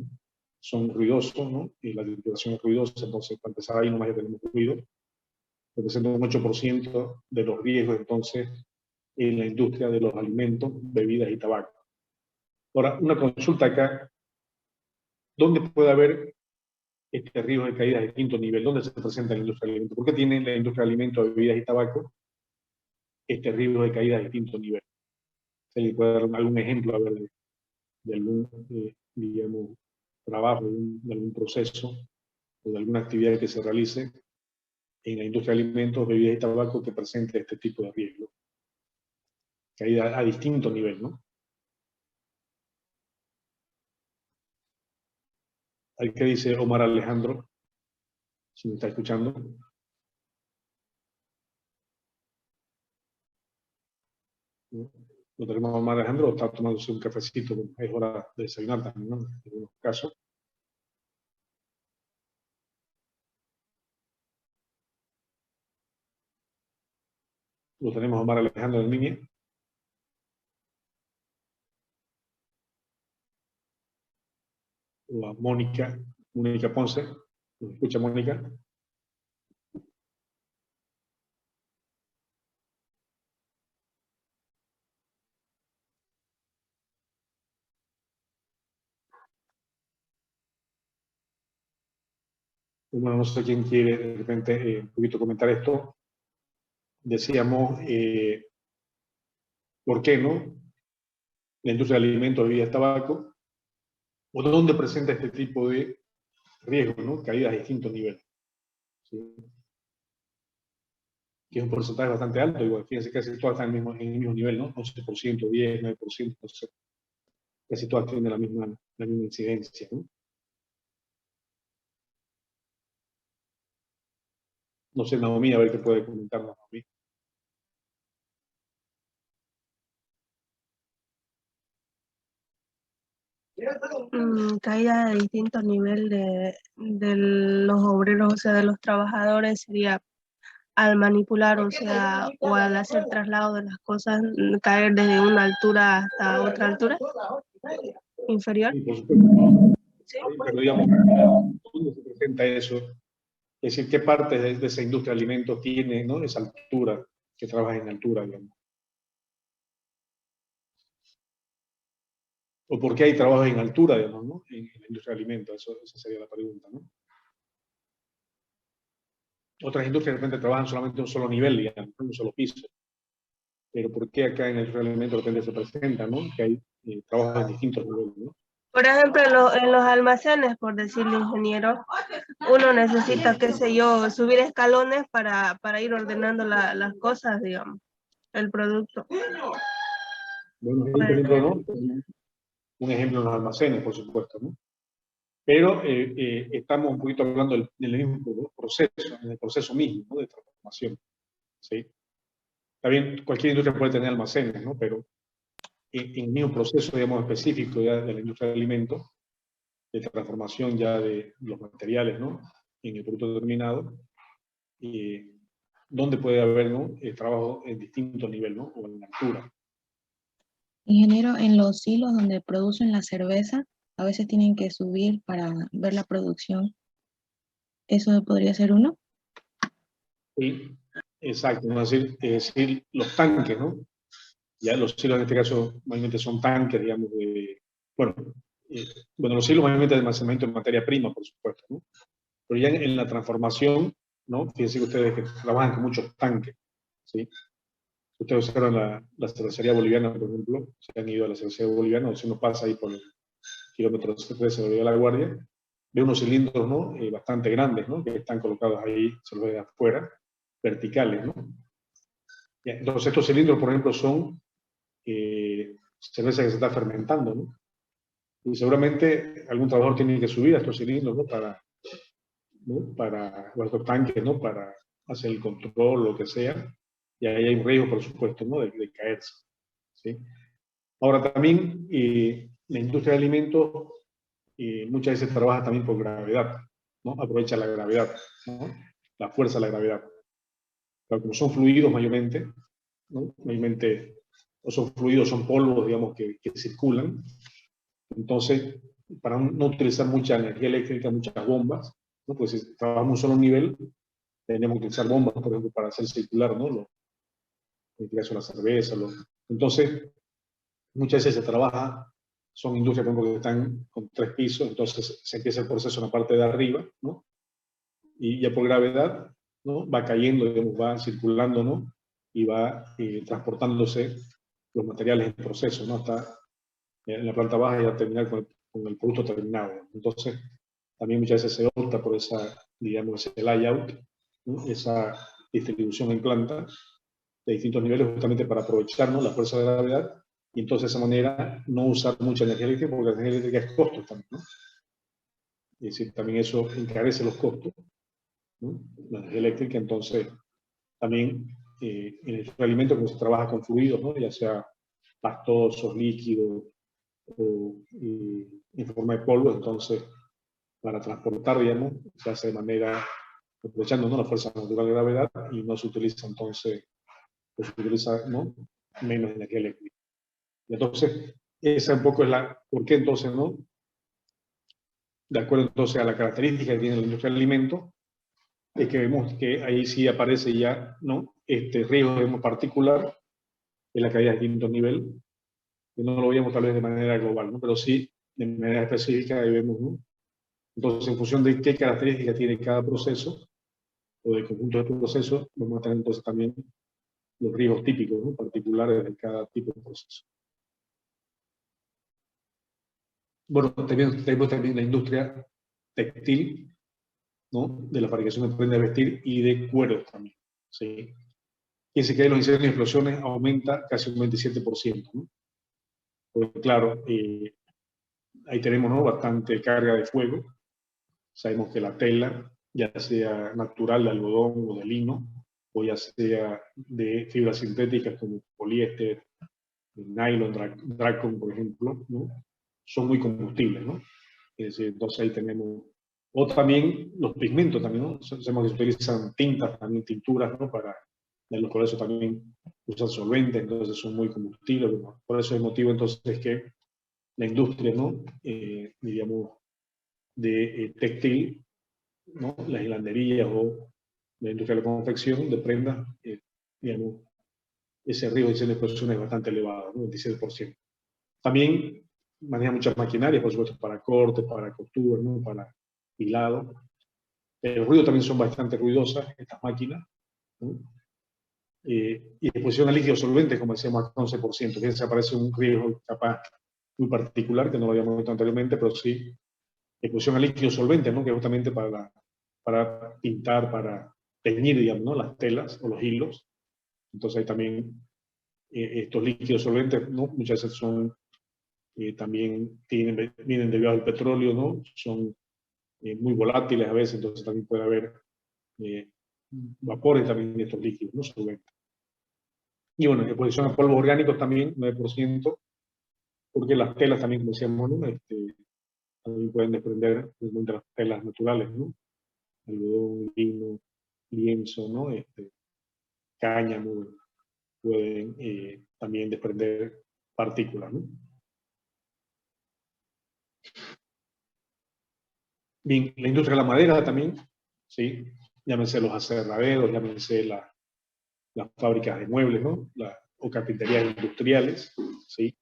Son ruidosos, ¿no? Y la trituración es ruidosa, entonces para empezar ahí nomás ya tenemos ruido. Representa un 8% de los riesgos, entonces, en la industria de los alimentos, bebidas y tabaco. Ahora, una consulta acá, ¿dónde puede haber este riesgo de caída de distinto nivel? ¿Dónde se presenta en la industria del alimento? ¿Por qué tiene la industria del alimento, bebidas y tabaco este riesgo de caída de distinto nivel? ¿Se le puede dar algún ejemplo, a ver, de algún, digamos, trabajo, de algún proceso o de alguna actividad que se realice en la industria de alimentos, bebidas y tabaco que presente este tipo de riesgo? Caída a distinto nivel, ¿no? ¿Qué dice Omar Alejandro? Si me está escuchando. Lo tenemos a Omar Alejandro, o está tomándose un cafecito, es hora de desayunar también, ¿no? En algunos casos. Lo tenemos a Omar Alejandro en línea. O a Mónica Ponce. ¿Me escucha, Mónica? Bueno, no sé quién quiere de repente un poquito comentar esto. Decíamos, ¿por qué no? La industria de alimentos, bebidas, tabaco, o dónde presenta este tipo de riesgo, ¿no? Caídas a distintos niveles. ¿Sí? Que es un porcentaje bastante alto, igual, fíjense que casi todas están en el mismo nivel, ¿no? 11%, 10, 9%, no sé. Casi todas tienen la misma incidencia, ¿no? No sé, Naomi, a ver qué puede comentarnos, Naomi. Caída de distintos niveles de los obreros, o sea, de los trabajadores, sería al manipular, o sea, o al hacer traslado de las cosas, caer desde una altura hasta otra altura inferior. Sí, por supuesto. Sí, pero digamos, ¿dónde se presenta eso? Es decir, ¿qué parte de esa industria de alimentos tiene, ¿no? Esa altura, que trabaja en altura, digamos? ¿O por qué hay trabajos en altura, digamos, ¿no? En la industria de alimentos, esa sería la pregunta, ¿no? Otras industrias de repente trabajan solamente en un solo nivel, digamos, en un solo piso. Pero ¿por qué acá en la industria de alimentos de repente se presenta, ¿no? Que hay trabajos en distintos niveles, ¿no? Por ejemplo, en los almacenes, por decirle ingeniero, uno necesita, qué sé yo, subir escalones para ir ordenando las cosas, digamos, el producto. Bueno, por ejemplo, ¿no? Un ejemplo en los almacenes, por supuesto, ¿no? Pero estamos un poquito hablando del mismo proceso, en el proceso mismo, ¿no? De transformación, ¿sí? Está bien, cualquier industria puede tener almacenes, ¿no? Pero en el mismo proceso, digamos, específico ya de la industria de alimentos, de transformación ya de los materiales, ¿no? En el producto terminado, donde puede haber, ¿no? Trabajo en distinto nivel, ¿no? O en altura. Ingeniero, en los hilos donde producen la cerveza, a veces tienen que subir para ver la producción. ¿Eso podría ser uno? Sí, exacto, ¿no? Es decir, los tanques, ¿no? Ya los hilos en este caso mayormente son tanques, digamos, bueno, los hilos mayormente de almacenamiento de materia prima, por supuesto, ¿no? Pero ya en la transformación, ¿no? Fíjense que ustedes que trabajan con muchos tanques, ¿sí? Ustedes observan la cervecería boliviana, por ejemplo, se han ido a la cervecería boliviana, o si uno pasa ahí por el kilómetro 13 de La Guardia, ve unos cilindros, ¿no? Bastante grandes, ¿no? Que están colocados ahí, se los ve de afuera, verticales, ¿no? Entonces estos cilindros, por ejemplo, son cerveza que se está fermentando, ¿no? Y seguramente algún trabajador tiene que subir a estos cilindros, ¿no? Para estos tanques, ¿no? Para hacer el control, lo que sea. Y ahí hay un riesgo, por supuesto, ¿no? De caerse, ¿sí? Ahora también, la industria de alimentos muchas veces trabaja también por gravedad, ¿no? Aprovecha la gravedad, ¿no? La fuerza de la gravedad. Pero como son fluidos mayormente, ¿no? Mayormente, o son fluidos, son polvos, digamos, que circulan. Entonces, para no utilizar mucha energía eléctrica, muchas bombas, ¿no? Pues si trabajamos un solo nivel, tenemos que utilizar bombas, por ejemplo, para hacer circular, ¿no? En este caso la cerveza. Entonces, muchas veces se trabaja son industrias, por ejemplo, que están con 3 pisos, entonces se empieza el proceso en la parte de arriba, ¿no? Y ya por gravedad, ¿no? Va cayendo, digamos, va circulando, ¿no? Y va transportándose los materiales en proceso, ¿no? Hasta en la planta baja ya terminar con el producto terminado. Entonces, también muchas veces se opta por esa, digamos, ese layout, ¿no? Esa distribución en planta de distintos niveles, justamente para aprovechar, ¿no? La fuerza de gravedad, y entonces de esa manera no usar mucha energía eléctrica, porque la energía eléctrica es costo también, ¿no? Es decir, también eso encarece los costos, ¿no? La energía eléctrica. Entonces también en el alimento, como se trabaja con fluidos, ¿no? Ya sea pastosos, líquidos o en forma de polvo, entonces para transportar, digamos, se hace de manera aprovechando, ¿no? La fuerza natural de gravedad, y no se utiliza entonces, pues, se utiliza, ¿no? Menos energía eléctrica. Y entonces esa un poco es la, ¿por qué entonces, no? De acuerdo entonces a la característica que tiene la industria del alimento, es que vemos que ahí sí aparece ya, ¿no? Este riesgo, digamos, particular en la caída de quinto nivel, que no lo veíamos tal vez de manera global, ¿no? Pero sí de manera específica, ahí vemos, ¿no? Entonces, en función de qué características tiene cada proceso, o del conjunto de procesos, vamos a tener entonces también los riesgos típicos, ¿no? Particulares de cada tipo de proceso. Bueno, tenemos también la industria textil, ¿no? De la fabricación de prendas de vestir y de cueros también, ¿sí? Fíjense que los incendios y explosiones aumenta casi un 27%, ¿no? Porque claro, ahí tenemos, ¿no? Bastante carga de fuego. Sabemos que la tela, ya sea natural de algodón o de lino, o ya sea de fibras sintéticas como poliéster, nylon, dracon, por ejemplo, ¿no? Son muy combustibles, ¿no? Es decir, entonces ahí tenemos, o también los pigmentos también, ¿no? Sabemos que se utilizan tintas, también tinturas, ¿no? Para los colores también usan solventes, entonces son muy combustibles, ¿no? Por eso es el motivo entonces que la industria, ¿no? Diríamos, de textil, ¿no? Las hilanderías o la industria de la confección de prendas, digamos, ese riesgo de explosión es bastante elevado, ¿no? 27%. También maneja muchas maquinarias, por supuesto, para corte, para costura, ¿no? Para hilado. El ruido también son bastante ruidosas estas máquinas, ¿no? Y exposición a líquidos solventes, como decíamos, hasta 11%, que se aparece un riesgo capaz muy particular, que no lo habíamos visto anteriormente, pero sí exposición a líquidos solventes, ¿no? Que es justamente para pintar, para teñir, digamos, ¿no? Las telas o los hilos. Entonces ahí también estos líquidos solventes, ¿no? Muchas veces son, también vienen derivados del petróleo, ¿no? Son muy volátiles a veces, entonces también puede haber vapores también de estos líquidos, ¿no? Solventes. Y bueno, exposición a polvos orgánicos también, 9%, porque las telas también, como decíamos, ¿no? También pueden desprender de las telas naturales, ¿no? Algodón, lino, lienzo, ¿no? Cáñamo, pueden también desprender partículas, ¿no? Bien, la industria de la madera también, ¿sí? Llámense los aserraderos, llámense las fábricas de muebles, ¿no? O carpinterías industriales, ¿sí?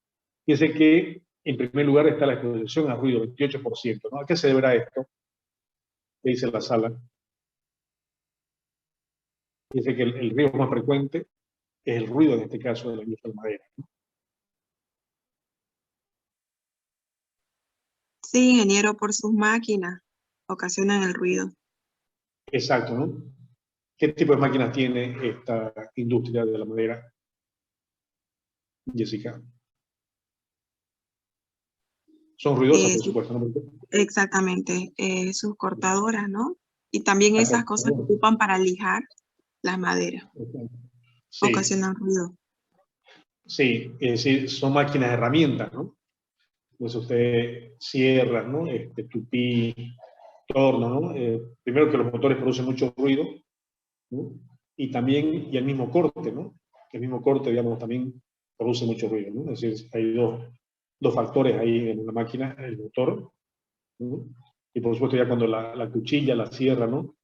Fíjense que en primer lugar está la exposición al ruido, 28%, ¿no? ¿A qué se deberá esto? ¿Qué dice la sala? Fíjense que el riesgo más frecuente es el ruido, en este caso, de la industria de la madera, ¿no? Sí, ingeniero, por sus máquinas ocasionan el ruido. Exacto, ¿no? ¿Qué tipo de máquinas tiene esta industria de la madera, Jessica? Son ruidosas, por supuesto, ¿no? Exactamente, sus cortadoras, ¿no? Y también esas cosas que ocupan para lijar las maderas. Sí. Ocasionan ruido. Sí, es decir, son máquinas herramientas, ¿no? Pues usted cierra, ¿no? Tupí, torno, ¿no? Primero que los motores producen mucho ruido, ¿no? Y también, y el mismo corte, ¿no? El mismo corte, digamos, también produce mucho ruido, ¿no? Es decir, hay dos factores ahí en una máquina, el motor, ¿no? Y por supuesto ya cuando la cuchilla, la sierra, ¿no?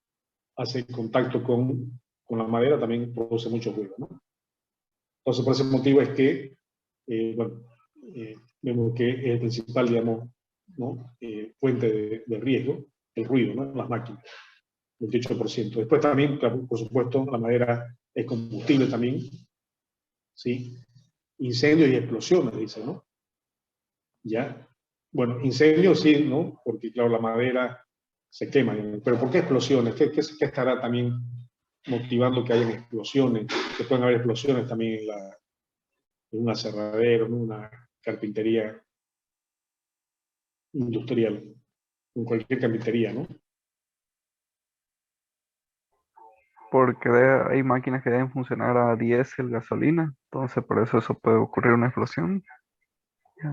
Hace contacto con la madera, también produce mucho ruido, ¿no? Entonces, por ese motivo es que, bueno, vemos que es el principal, digamos, ¿no? Fuente de riesgo, el ruido, ¿no? Las máquinas, 28%. Después también, claro, por supuesto, la madera es combustible también, ¿sí? Incendios y explosiones, dice, ¿no? ¿Ya? Bueno, incendios sí, ¿no? Porque, claro, la madera se quema, digamos. Pero ¿por qué explosiones? ¿Qué estará también motivando que hayan explosiones? Que pueden haber explosiones también en un aserradero, en una carpintería industrial, en cualquier carpintería, ¿no? Porque hay máquinas que deben funcionar a diésel, gasolina, entonces por eso puede ocurrir una explosión.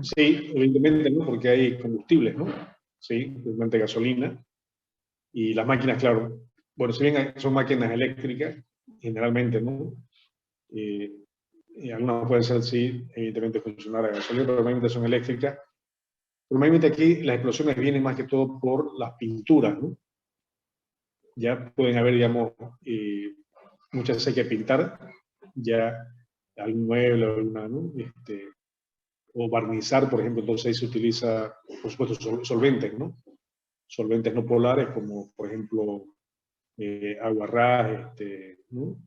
Sí, evidentemente, ¿no? Porque hay combustibles, ¿no? Sí, principalmente gasolina. Y las máquinas, claro, bueno, si bien son máquinas eléctricas, generalmente, ¿no? Algunas pueden ser, sí, evidentemente funcionar a gasolina, pero normalmente son eléctricas. Normalmente aquí las explosiones vienen más que todo por las pinturas, ¿no? Ya pueden haber, digamos, muchas veces hay que pintar ya algún mueble o alguna, ¿no? O barnizar, por ejemplo, entonces ahí se utiliza, por supuesto, solventes, ¿no? Solventes no polares, como por ejemplo aguarrás, ¿no?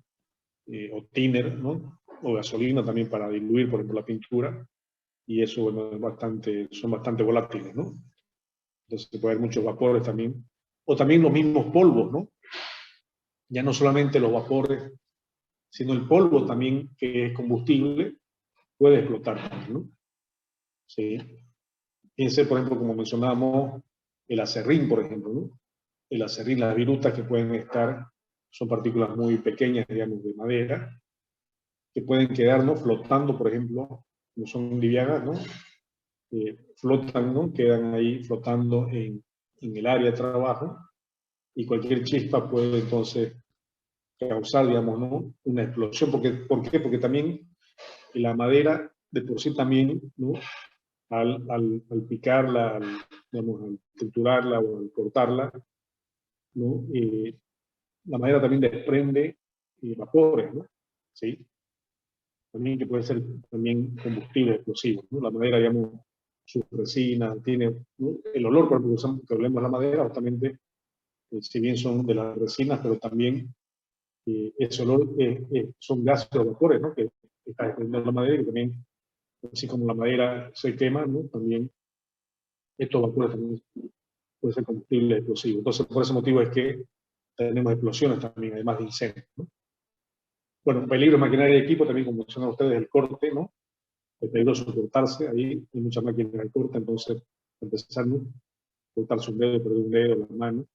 O thinner, ¿no? O gasolina también para diluir, por ejemplo, la pintura, y eso, bueno, son bastante volátiles, ¿no? Entonces se puede haber muchos vapores también, o también los mismos polvos, ¿no? Ya no solamente los vapores, sino el polvo también, que es combustible, puede explotar, ¿no? Sí. Piense, por ejemplo, como mencionábamos, el acerrín, por ejemplo, ¿no? El acerrín, las virutas que pueden estar, son partículas muy pequeñas, digamos, de madera, que pueden quedar, ¿no? Flotando, por ejemplo, no son livianas, ¿no? Flotan, ¿no? Quedan ahí flotando en el área de trabajo, y cualquier chispa puede entonces causar, digamos, ¿no? Una explosión. ¿Por qué? Porque también la madera de por sí también, ¿no? Al picarla, digamos, al triturarla o al cortarla, ¿no? La madera también desprende vapores, ¿no? ¿Sí? También que puede ser también combustible explosivo, ¿no? La madera, digamos, sus resinas, tiene, ¿no? El olor, por ejemplo, que hablemos de la madera, justamente, si bien son de las resinas, pero también ese olor son gases o vapores, ¿no? Que está desprendiendo la madera, y también, así como la madera se quema, ¿no? También estos vapores también pueden ser combustible explosivo. Entonces, por ese motivo es que tenemos explosiones también, además de incendios, ¿no? Bueno, peligro de maquinaria y equipo, también como mencionaron ustedes, el corte, ¿no? Es peligroso cortarse, ahí hay muchas máquinas de corte, entonces, empezar, ¿no? Cortarse un dedo, perder un dedo, la mano,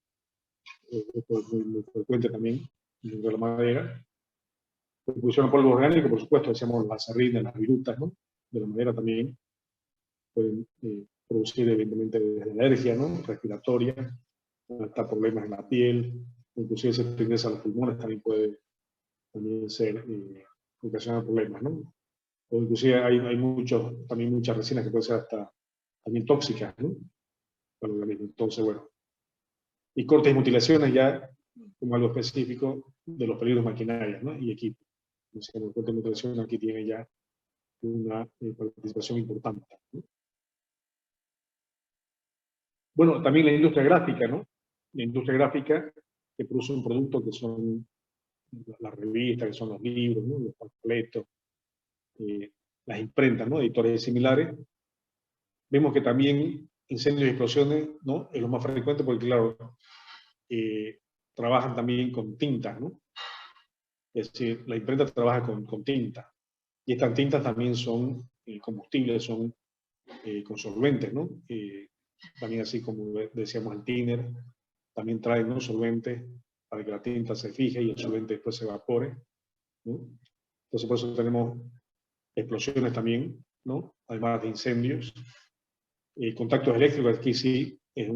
esto es muy frecuente también dentro de la madera. Propulsión a polvo orgánico, por supuesto, decíamos las sardinas, las virutas, ¿no? De la madera también pueden producir evidentemente desde alergia, ¿no? Respiratoria, hasta problemas en la piel, inclusive si te ingresa a los pulmones también puede también ser ocasionar problemas, ¿no? O inclusive hay también muchas resinas que pueden ser hasta también tóxicas, ¿no? Para el organismo. Entonces, bueno. Y cortes y mutilaciones ya como algo específico de los peligros maquinarias, ¿no? Y equipo. Entonces, el corte y mutilación aquí tiene ya una participación importante, ¿no? Bueno, también la industria gráfica, ¿no? La industria gráfica que produce un producto que son las revistas, que son los libros, ¿no? Los panfletos, las imprentas, ¿no? Editores similares. Vemos que también incendios y explosiones, ¿no? Es lo más frecuente porque, claro, trabajan también con tintas, ¿no? Es decir, la imprenta trabaja con tinta. Y estas tintas también son combustibles, son con solventes, ¿no? También así como decíamos el thinner, también traen, ¿no? Solventes para que la tinta se fije y el solvente después se evapore, ¿no? Entonces por eso tenemos explosiones también, ¿no? Además de incendios. Contactos eléctricos, aquí sí es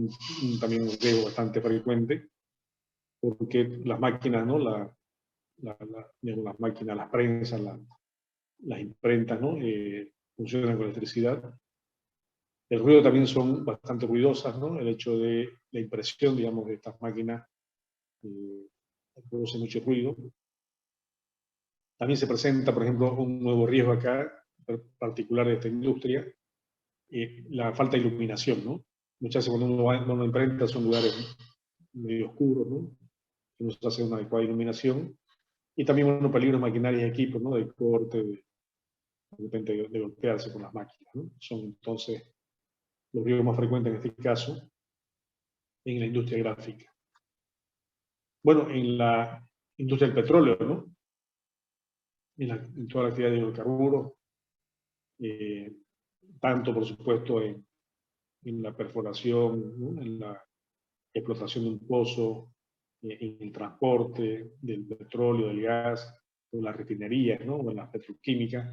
también un riesgo bastante frecuente, porque las máquinas, ¿no? Digamos, las máquinas, las prensas, las imprentas, ¿no? Funcionan con electricidad. El ruido también son bastante ruidosas, ¿no? El hecho de la impresión, digamos, de estas máquinas produce mucho ruido. También se presenta, por ejemplo, un nuevo riesgo acá, particular de esta industria, la falta de iluminación, ¿no? Muchas veces cuando uno imprenta son lugares medio oscuros, ¿no? Que no se hace una adecuada iluminación. Y también, bueno, peligros maquinarias y equipos, ¿no? De corte, de repente de golpearse con las máquinas, ¿no? Son entonces los riesgos más frecuentes en este caso en la industria gráfica. Bueno, en la industria del petróleo, ¿no? En toda la actividad de hidrocarburos, tanto por supuesto en la perforación, ¿no? En la explotación de un pozo, en el transporte del petróleo, del gas, en las refinerías, ¿no? O en las petroquímicas.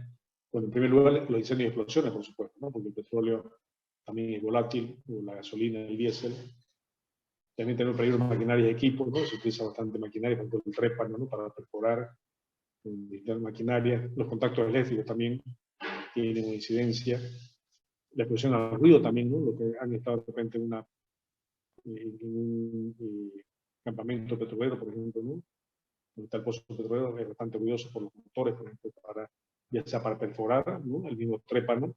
Bueno, en primer lugar, los incendios y explosiones, por supuesto, ¿no? Porque el petróleo también es volátil, o la gasolina, el diésel. También tenemos peligros maquinarias y equipos, ¿no? Se utiliza bastante maquinaria, por ejemplo, el trépano, ¿no? Para perforar, maquinaria. Los contactos eléctricos también tienen una incidencia. La exposición al ruido también, ¿no? Lo que han estado de repente en un campamento petrolero, por ejemplo, ¿no? Donde está el pozo petrolero, es bastante ruidoso por los motores, por ejemplo, ya sea para perforar, ¿no? El mismo trépano,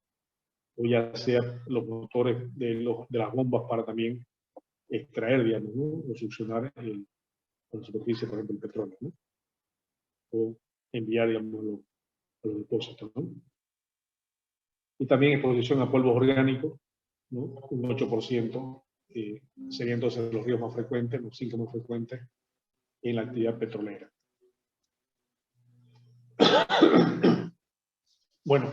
o ya sea los motores de las bombas para también extraer, digamos, ¿no? O succionar la superficie, por ejemplo, el petróleo, ¿no? O enviar, digamos, los depósitos, ¿no? Y también exposición a polvos orgánicos, ¿no? Un 8% serían entonces los riesgos más frecuentes, los 5 más frecuentes en la actividad petrolera. Bueno,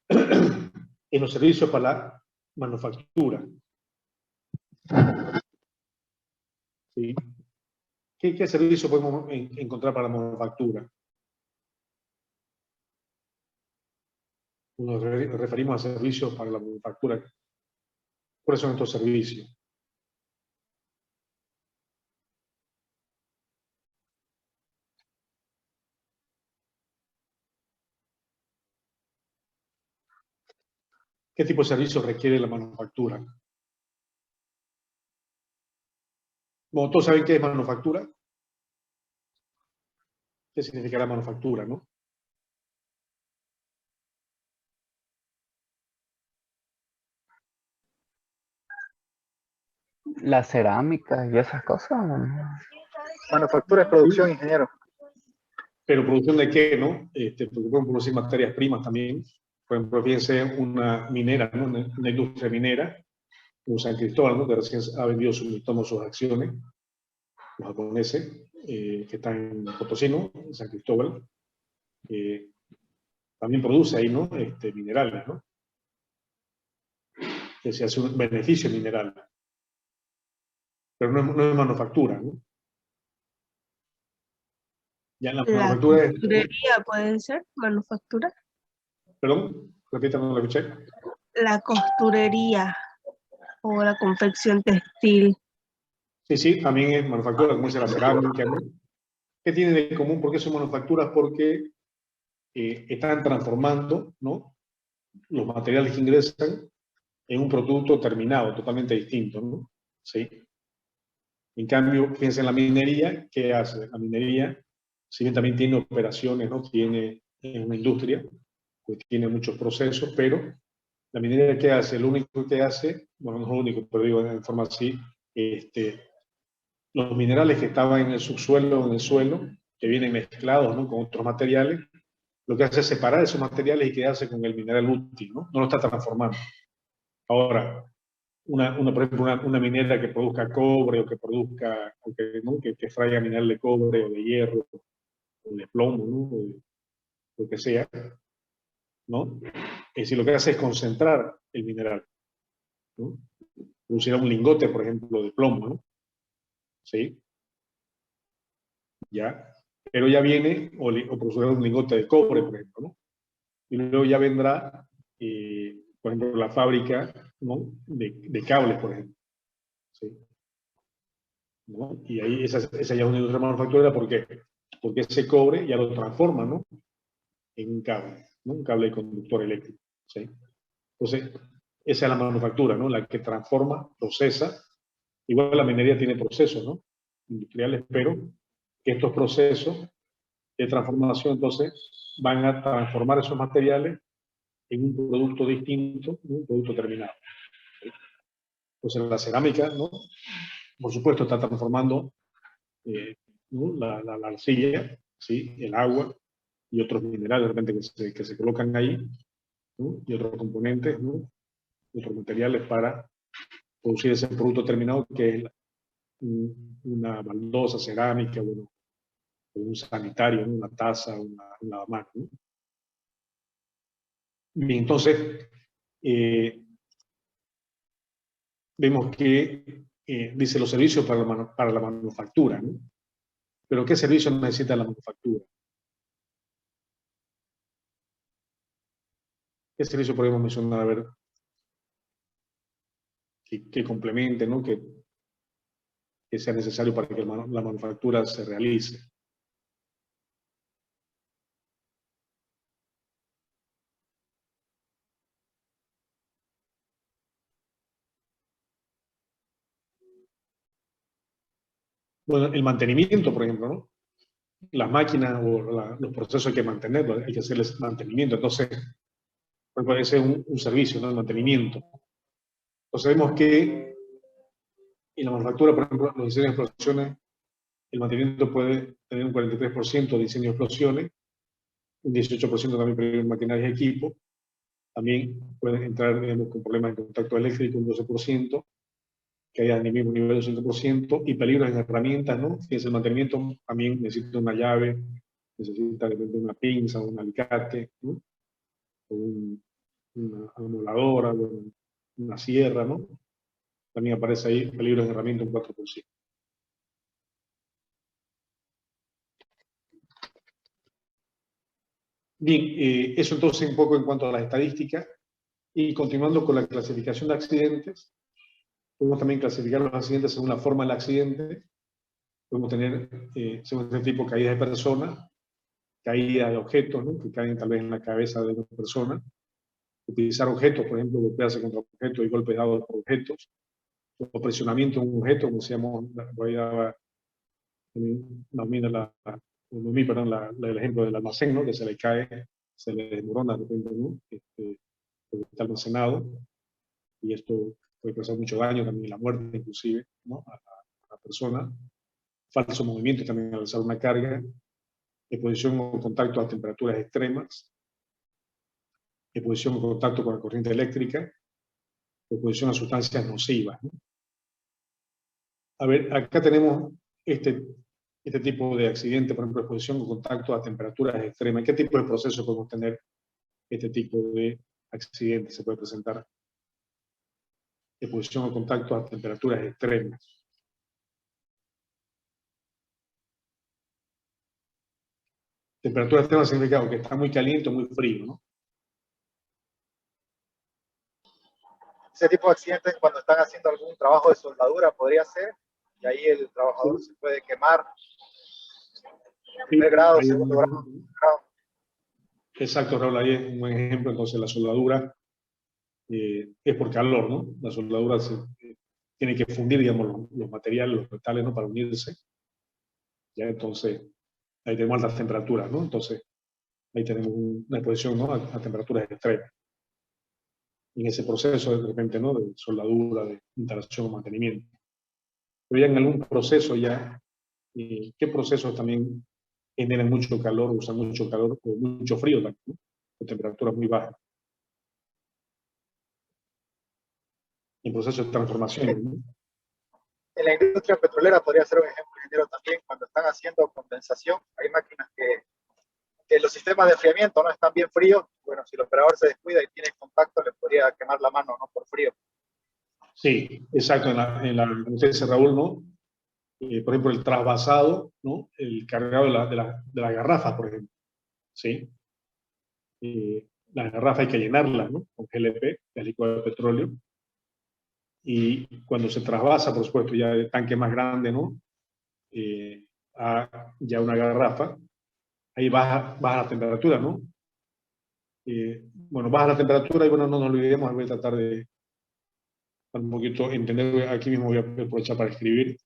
en los servicios para la manufactura. ¿Sí? ¿Qué servicio podemos encontrar para la manufactura? Nos referimos a servicios para la manufactura. ¿Cuáles son estos servicios? ¿Qué tipo de servicios requiere la manufactura? Bueno, todos saben qué es manufactura. ¿Qué significa la manufactura, no? La cerámica y esas cosas. Manufactura es producción, ingeniero. Pero producción de qué, ¿no? Porque pueden producir materias primas también. Por ejemplo, fíjense una minera, ¿no? Una industria minera, como San Cristóbal, ¿no? Que recién ha vendido sus acciones, los japoneses, que están en Potosí, ¿no? En San Cristóbal. También produce ahí, ¿no? Minerales, ¿no? Que se hace un beneficio mineral. Pero no es manufactura, ¿no? Ya en la manufactura es... costurería puede ser manufactura. Perdón, repítame, no lo escuché. La costurería o la confección textil. Sí, también es manufactura, como dice la cerámica, ¿no? ¿Qué tiene de común? ¿Por qué son manufacturas? Porque están transformando, ¿no? Los materiales que ingresan en un producto terminado, totalmente distinto, ¿no? ¿Sí? En cambio, fíjense en la minería, ¿qué hace? La minería, si bien también tiene operaciones, ¿no? Es una industria, pues tiene muchos procesos, pero la minería, ¿qué hace? Lo único que hace, bueno, no es lo único, pero digo en forma así, los minerales que estaban en el subsuelo, en el suelo, que vienen mezclados, ¿no? Con otros materiales, lo que hace es separar esos materiales y quedarse con el mineral útil, ¿no? No lo está transformando. Ahora, por ejemplo, una minera que produzca cobre o que produzca, ¿no? que extraiga mineral de cobre o de hierro o de plomo, ¿no? O de lo que sea, ¿no? Es decir, lo que hace es concentrar el mineral, ¿no? Producirá un lingote, por ejemplo, de plomo, ¿no? ¿Sí? ¿Ya? Pero ya viene, o producirá un lingote de cobre, por ejemplo, ¿no? Y luego ya vendrá, por ejemplo, la fábrica, ¿no? de cables, por ejemplo. ¿Sí? ¿No? Y ahí esa ya es una industria manufacturera, ¿por qué? Porque ese cobre ya lo transforma, ¿no? En un cable, ¿no? Un cable de conductor eléctrico. ¿Sí? Entonces, esa es la manufactura, ¿no? La que transforma, procesa. Igual la minería tiene procesos, ¿no? Industriales, pero que estos procesos de transformación, entonces, van a transformar esos materiales en un producto distinto, ¿no? Un producto terminado. Entonces la cerámica, ¿no? Por supuesto está transformando ¿no? la arcilla, ¿sí? El agua y otros minerales de repente que se colocan ahí, ¿no? Y otros componentes, ¿no? Y otros materiales para producir ese producto terminado que es una baldosa cerámica, bueno, un sanitario, ¿no? Una taza, un lavamanos, ¿no? Bien, entonces, vemos que dice los servicios para la manufactura, ¿no? Pero ¿qué servicios necesita la manufactura? ¿Qué servicio podemos mencionar? A ver, que complemente, ¿no? Que sea necesario para que la manufactura se realice. Bueno, el mantenimiento, por ejemplo, ¿no? Las máquinas o los procesos hay que mantenerlos, hay que hacerles mantenimiento. Entonces, puede ser un servicio, ¿no? El mantenimiento. Entonces vemos que en la manufactura, por ejemplo, los diseños de explosiones, el mantenimiento puede tener un 43% de diseño de explosiones, un 18% también prevé maquinaria y equipo, también pueden entrar, digamos, con problemas de contacto eléctrico un 12%, que haya el mismo nivel de 5%, y peligros en herramientas, ¿no? Fíjense, el mantenimiento también necesita una llave, necesita de repente una pinza, un alicate, ¿no? O una amoladora, una sierra, ¿no? También aparece ahí peligros de herramienta un 4%. Bien, eso entonces un poco en cuanto a las estadísticas, y continuando con la clasificación de accidentes, podemos también clasificar los accidentes según la forma del accidente. Podemos tener, según este tipo, caídas de personas, caídas de objetos, ¿no? Que caen tal vez en la cabeza de una persona, utilizar objetos, por ejemplo, golpearse contra objetos y golpes dados por objetos, o presionamiento en un objeto, como decíamos, voy a el ejemplo del almacén, ¿no? Que se le cae, se le desmorona de repente, ¿no? Porque está almacenado, y esto puede causar mucho daño, también la muerte inclusive, ¿no? a la persona. Falso movimiento también al alzar una carga, exposición o contacto a temperaturas extremas, exposición o contacto con la corriente eléctrica, exposición a sustancias nocivas, ¿no? A ver, acá tenemos este tipo de accidente, por ejemplo, exposición o contacto a temperaturas extremas. ¿Qué tipo de proceso podemos tener este tipo de accidente? Se puede presentar exposición o contacto a temperaturas extremas. Temperatura extrema significa que está muy caliente o muy frío, ¿no? Ese tipo de accidentes cuando están haciendo algún trabajo de soldadura podría ser, y ahí el trabajador se puede quemar. Primer grado, segundo grado. Exacto, Raúl, ahí es un buen ejemplo. Entonces la soldadura es por calor, ¿no? La soldadura tiene que fundir, digamos, los materiales, los metales, ¿no? Para unirse. Ya, entonces, ahí tenemos altas temperaturas, ¿no? Entonces, ahí tenemos una exposición, ¿no? A temperaturas extremas. En ese proceso, de repente, ¿no? De soldadura, de instalación o mantenimiento. Pero ya en algún proceso ya, ¿qué procesos también generan mucho calor, usan mucho calor o mucho frío también, ¿no? Con temperaturas muy bajas? En procesos de transformación, ¿no? En la industria petrolera podría ser un ejemplo, ingeniero, también cuando están haciendo condensación, hay máquinas que los sistemas de enfriamiento no están bien fríos. Bueno, si el operador se descuida y tiene contacto, le podría quemar la mano, ¿no? Por frío. Sí, exacto. Como usted dice, Raúl, ¿no? Por ejemplo, el trasvasado, ¿no? El cargado de la garrafa, por ejemplo. ¿Sí? Las garrafas hay que llenarlas, ¿no? Con GLP, el licuado de petróleo. Y cuando se trasvasa, por supuesto, ya de tanque más grande, ¿no? A ya una garrafa, ahí baja la temperatura, ¿no? Bueno, baja la temperatura y bueno, no nos olvidemos, voy a tratar de un poquito entender, aquí mismo voy a aprovechar para escribir,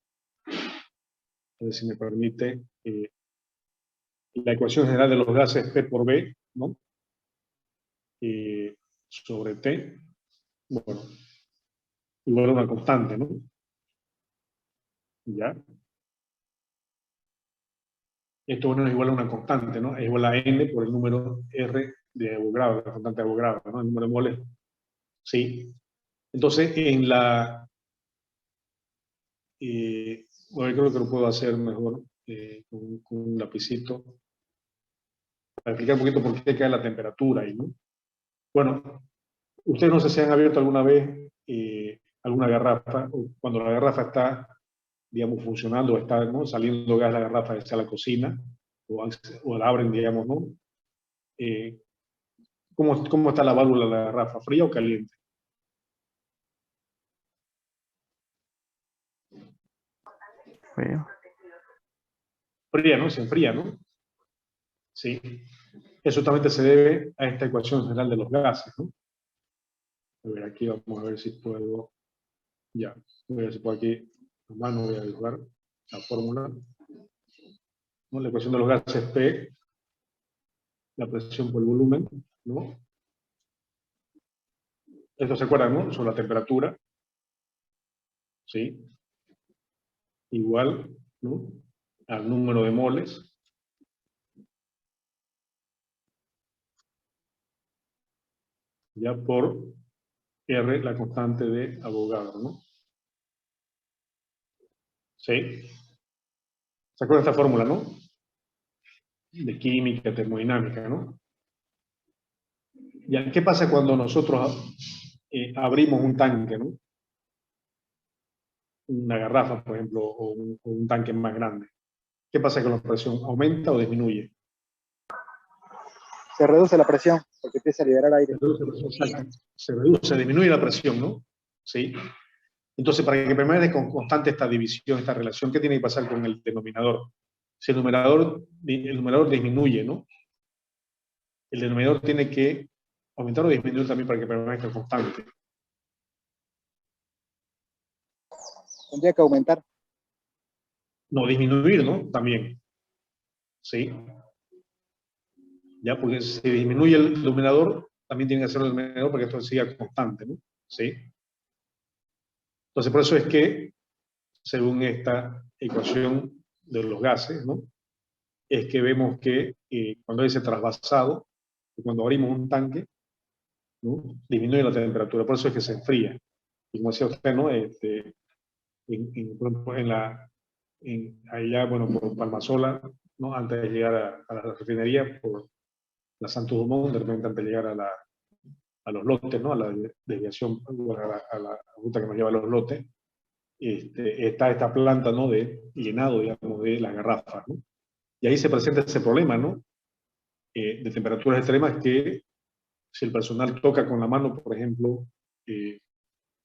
a ver si me permite, la ecuación general de los gases P por B, ¿no? sobre T, bueno, igual a una constante, ¿no? ¿Ya? Esto bueno, es igual a una constante, ¿no? Es igual a n por el número R de Avogadro, la constante de Avogadro, ¿no? El número de moles. Sí. Entonces, en la... bueno, creo que lo puedo hacer mejor con un lapicito. Para explicar un poquito por qué cae la temperatura ahí, ¿no? Bueno, ustedes no sé si han abierto alguna vez alguna garrafa, o cuando la garrafa está, digamos, funcionando, o está, ¿no?, saliendo gas de la garrafa hacia la cocina, o la abren, digamos, ¿no? ¿Cómo está la válvula de la garrafa? ¿Fría o caliente? Frío. Fría, ¿no? Se enfría, ¿no? Sí. Eso también se debe a esta ecuación general de los gases, ¿no? A ver, aquí vamos a ver si puedo... Ya, voy a ver si puedo aquí, a mano voy a dibujar la fórmula, ¿no? La ecuación de los gases P, la presión por el volumen, ¿no? Esto se acuerdan, ¿no? Sobre la temperatura, ¿sí? Igual, ¿no?, al número de moles ya por R, la constante de Avogadro, ¿no? ¿Sí? ¿Se acuerdan de esta fórmula, no? De química, termodinámica, ¿no? Ya, ¿qué pasa cuando nosotros abrimos un tanque, ¿no? Una garrafa, por ejemplo, o un tanque más grande? ¿Qué pasa con la presión? ¿Aumenta o disminuye? Se reduce la presión porque empieza a liberar aire. Se reduce, disminuye la presión, ¿no? ¿Sí? Entonces, para que permanezca constante esta división, esta relación, ¿qué tiene que pasar con el denominador? Si el numerador disminuye, ¿no? El denominador tiene que aumentar o disminuir también para que permanezca constante. Tendría que aumentar. No, disminuir, ¿no? También. ¿Sí? Ya, porque si disminuye el denominador, también tiene que hacerlo el denominador para que esto siga constante, ¿no? ¿Sí? Entonces, por eso es que, según esta ecuación de los gases, ¿no?, es que vemos que cuando hay ese trasvasado, cuando abrimos un tanque, ¿no?, disminuye la temperatura, por eso es que se enfría. Y como decía usted, ¿no?, por ejemplo, allá, bueno, por Palmasola, ¿no?, antes de llegar a la refinería, por la Santos Dumont, de repente antes de llegar a los lotes, ¿no?, a la desviación, a la ruta que nos lleva a los lotes, está esta planta, ¿no?, de llenado, digamos, de las garrafas, ¿no? Y ahí se presenta ese problema, ¿no?, de temperaturas extremas, que si el personal toca con la mano, por ejemplo,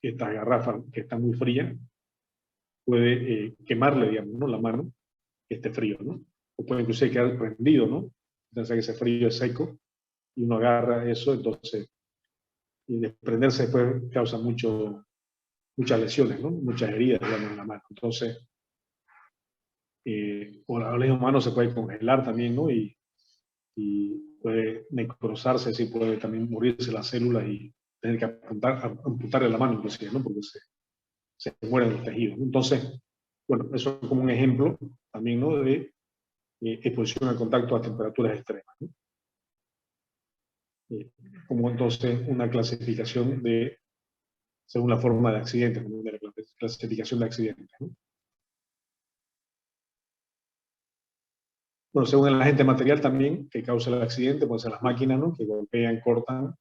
esta garrafa que está muy fría, puede quemarle, digamos, ¿no?, la mano, que esté frío, ¿no? O puede incluso quedar prendido, ¿no? Entonces que ese frío es seco y uno agarra eso, entonces, y desprenderse después causa muchas lesiones, ¿no? Muchas heridas, digamos, en la mano. Entonces, o la mano se puede congelar también, ¿no? Y puede necrosarse, sí, puede también morirse las células y tener que amputarle la mano, inclusive, ¿no? Porque se mueren los tejidos, ¿no? Entonces, bueno, eso es como un ejemplo también, ¿no?, de exposición al contacto a temperaturas extremas, ¿no? Como entonces una clasificación según la forma de accidente, de la clasificación de accidentes, ¿no? Bueno, según el agente material también que causa el accidente, pueden ser las máquinas, ¿no?, que golpean, cortan,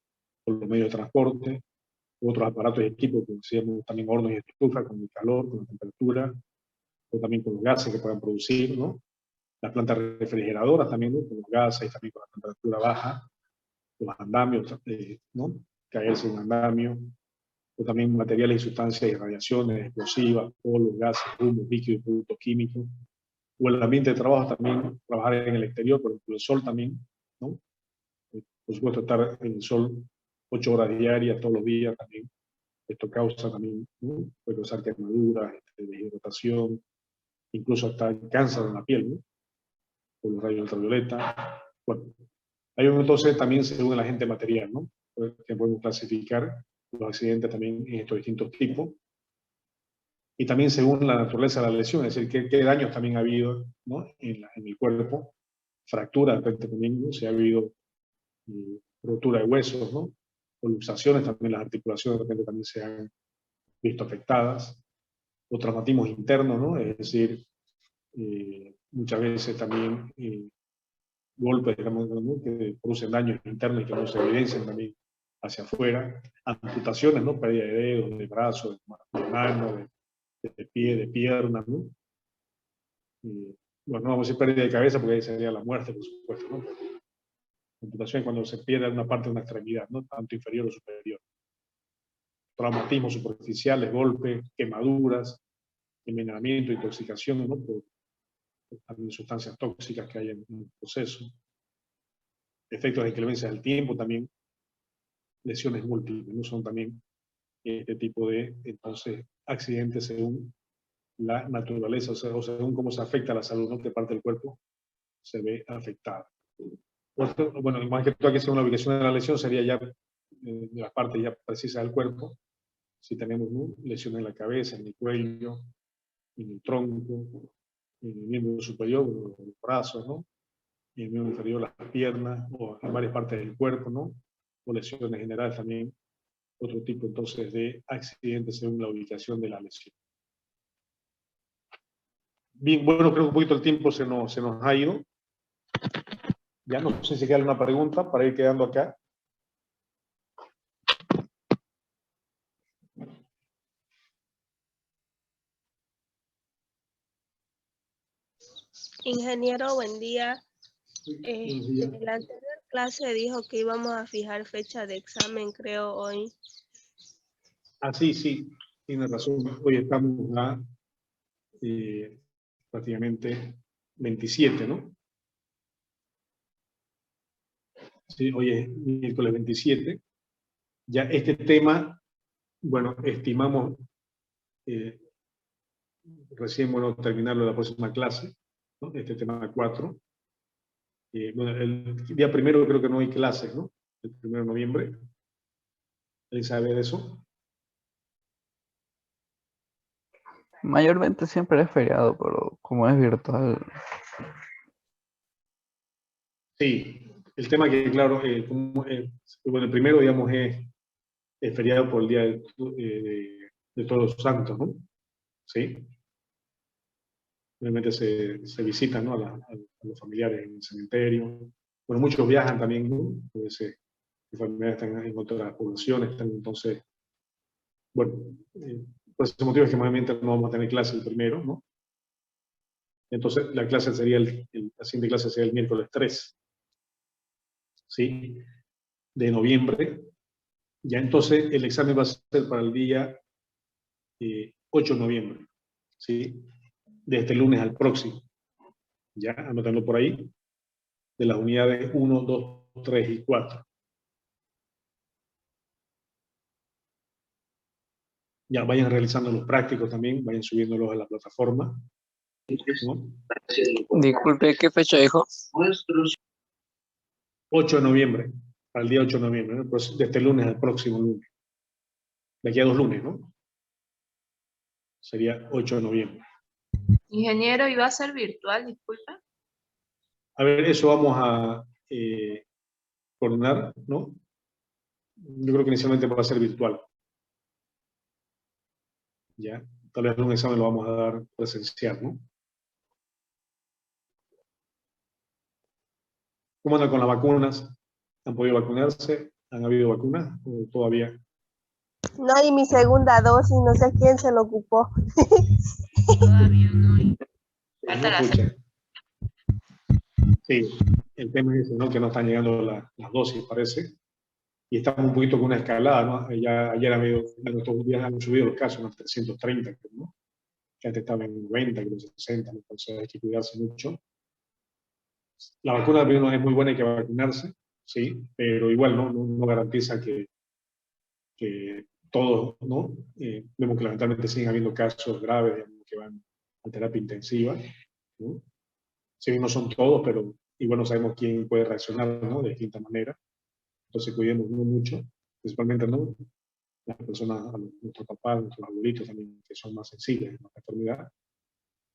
por los medios de transporte, otros aparatos y equipos, como decíamos, también hornos y estufas, con el calor, con la temperatura, o también con los gases que puedan producir, ¿no? Las plantas refrigeradoras también, ¿no?, con los gases y también con la temperatura baja, los andamios, ¿no?, caerse un andamio, o también materiales y sustancias y radiaciones explosivas, polvos, gases, humos, líquidos, productos químicos, o el ambiente de trabajo también, trabajar en el exterior, por ejemplo, el sol también, ¿no? Por supuesto, estar en el sol 8 horas diarias, todos los días también. Esto causa también, ¿no?, puede causar quemaduras, deshidratación, incluso hasta cáncer en la piel, ¿no?, por los rayos ultravioleta. Bueno, hay entonces también según el agente material, ¿no? podemos clasificar los accidentes también en estos distintos tipos. Y también según la naturaleza de la lesión, es decir, qué daños también ha habido, ¿no?, en el cuerpo, fractura de repente también, ¿no?, si ha habido rotura de huesos, ¿no?, o luxaciones, también las articulaciones de repente también se han visto afectadas, o traumatismos internos, ¿no?, es decir, muchas veces también golpes, digamos, ¿no?, que producen daños internos y que no se evidencian también hacia afuera, amputaciones, ¿no?, pérdida de dedos, de brazos, de manos, de pie, de pierna, ¿no? Bueno, no vamos a decir pérdida de cabeza porque ahí sería la muerte, por supuesto, ¿no? Amputación es cuando se pierde una parte de una extremidad, ¿no?, tanto inferior o superior. Traumatismos superficiales, golpes, quemaduras, envenenamiento, intoxicación, ¿no?, por también sustancias tóxicas que hay en el proceso. Efectos de inclemencia del tiempo también, lesiones múltiples, ¿no? Son también este tipo de, entonces, accidentes según la naturaleza, o según cómo se afecta la salud, ¿no?, qué parte del cuerpo se ve afectada. Bueno, más que todo aquí según la ubicación de la lesión sería ya de la parte ya precisa del cuerpo, si tenemos, ¿no?, lesiones en la cabeza, en el cuello, en el tronco, en el miembro superior, en los brazos, ¿no?, en el miembro inferior, las piernas, o en varias partes del cuerpo, ¿no?, o lesiones generales también, otro tipo entonces de accidentes según la ubicación de la lesión. Bien, bueno, creo que un poquito el tiempo se nos ha ido. Ya no sé si queda alguna pregunta para ir quedando acá. Ingeniero, buen día. Buenos días. En la anterior clase dijo que íbamos a fijar fecha de examen, creo, hoy. Ah, sí, tiene razón. Hoy estamos a prácticamente 27, ¿no? Sí, hoy es miércoles 27. Ya este tema, bueno, estimamos recién, bueno, terminarlo en la próxima clase, ¿no?, este tema 4. Bueno, el día primero creo que no hay clases, ¿no?, el 1 de noviembre. ¿Alguien sabe de eso? Mayormente siempre es feriado, pero como es virtual, Sí, el tema que, claro, bueno, el primero, digamos, es feriado por el Día de Todos los Santos, ¿no? Sí. Obviamente se visitan, ¿no?, a los familiares en el cementerio. Bueno, muchos viajan también, ¿no?, porque los familiares están en otras poblaciones, entonces, bueno, por ese motivo es que normalmente no vamos a tener clase el primero, ¿no? Entonces, la clase sería, la siguiente clase sería el miércoles 3, ¿sí?, de noviembre. Ya entonces el examen va a ser para el día 8 de noviembre, ¿sí?, de este lunes al próximo. Ya, anotando por ahí, de las unidades 1, 2, 3 y 4. Ya vayan realizando los prácticos también, vayan subiéndolos a la plataforma, ¿no? Disculpe, ¿qué fecha dijo? 8 de noviembre, al día 8 de noviembre, ¿no? Pues de este lunes al próximo lunes. De aquí a 2 lunes, ¿no? Sería 8 de noviembre. Ingeniero, ¿iba a ser virtual, disculpa? A ver, eso vamos a coordinar, ¿no? Yo creo que inicialmente va a ser virtual. Ya, tal vez un examen lo vamos a dar presencial, ¿no? ¿Cómo andan con las vacunas? ¿Han podido vacunarse? ¿Han habido vacunas o todavía? No, y mi segunda dosis, no sé quién se lo ocupó. Todavía no. Falta la Escucha. Sí, el tema es ese, ¿no?, que no están llegando las dosis, parece. Y estamos un poquito con una escalada, ¿no? Ya ayer en estos días han subido los casos, unos 330, ¿no? Que antes estaban en 90, que en 60, entonces hay que cuidarse mucho. La vacuna primero es muy buena, hay que vacunarse, sí, pero igual no garantiza que todos, ¿no? Vemos que lamentablemente siguen habiendo casos graves, digamos, que van a terapia intensiva, ¿no? Si bien no son todos, pero igual no sabemos quién puede reaccionar, ¿no?, de distinta manera. Entonces cuidémonos mucho, principalmente, ¿no? Las personas, nuestros papás, nuestros abuelitos también, que son más sensibles a la enfermedad.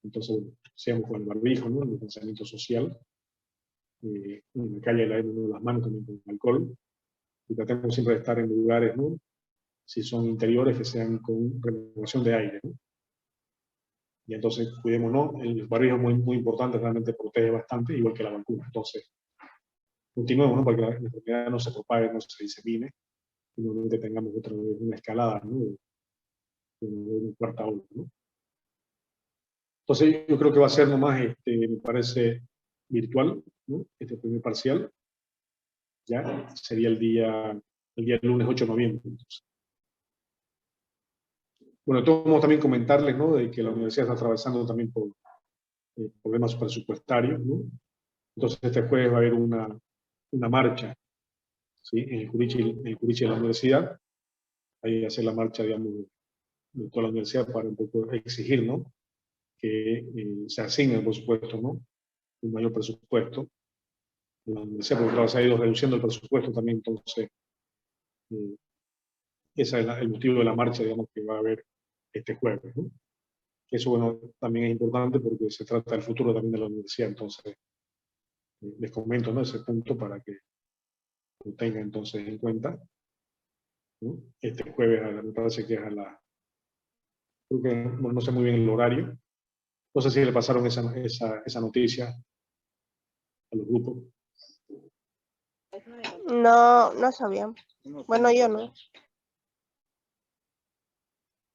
Entonces, bueno, seamos con el barbijo, ¿no? El distanciamiento social. En la calle lavémonos las manos también con alcohol. Y tratemos siempre de estar en lugares, ¿no? Si son interiores, que sean con renovación de aire, ¿no? Y entonces, cuidémonos. El barbijo es muy, muy importante, realmente protege bastante, igual que la vacuna. Entonces, continuemos, ¿no? Para que la enfermedad no se propague, no se disemine, y normalmente tengamos una escalada, ¿no? De una cuarta ola, ¿no? Entonces, yo creo que va a ser nomás, me parece, virtual, ¿no? Este primer parcial. Ya sería el día lunes 8 de noviembre. Entonces. Bueno, de todos modos también comentarles, ¿no? De que la universidad está atravesando también por problemas presupuestarios, ¿no? Entonces este jueves va a haber una marcha, ¿sí? En el Curichi de la universidad. Ahí hacer la marcha, digamos, de toda la universidad para un poco exigir, ¿no? Que se asigne, por supuesto, ¿no? Un mayor presupuesto. La universidad, porque claro, se ha ido reduciendo el presupuesto también, entonces ese es el motivo de la marcha, digamos, que va a haber este jueves, ¿no? Eso, bueno, también es importante porque se trata del futuro también de la universidad, entonces les comento, ¿no? Ese punto para que lo tengan entonces en cuenta, ¿no? Este jueves, me parece que es creo que, bueno, no sé muy bien el horario, no sé si le pasaron esa noticia a los grupos. No, no sabía. Bueno, yo no.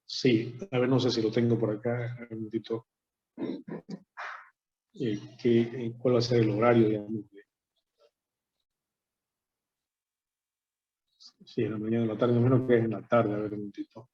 Sí, a ver, no sé si lo tengo por acá, un momentito. ¿Cuál va a ser el horario, digamos? Sí, en la mañana, en la tarde, menos que es en la tarde, a ver un momentito.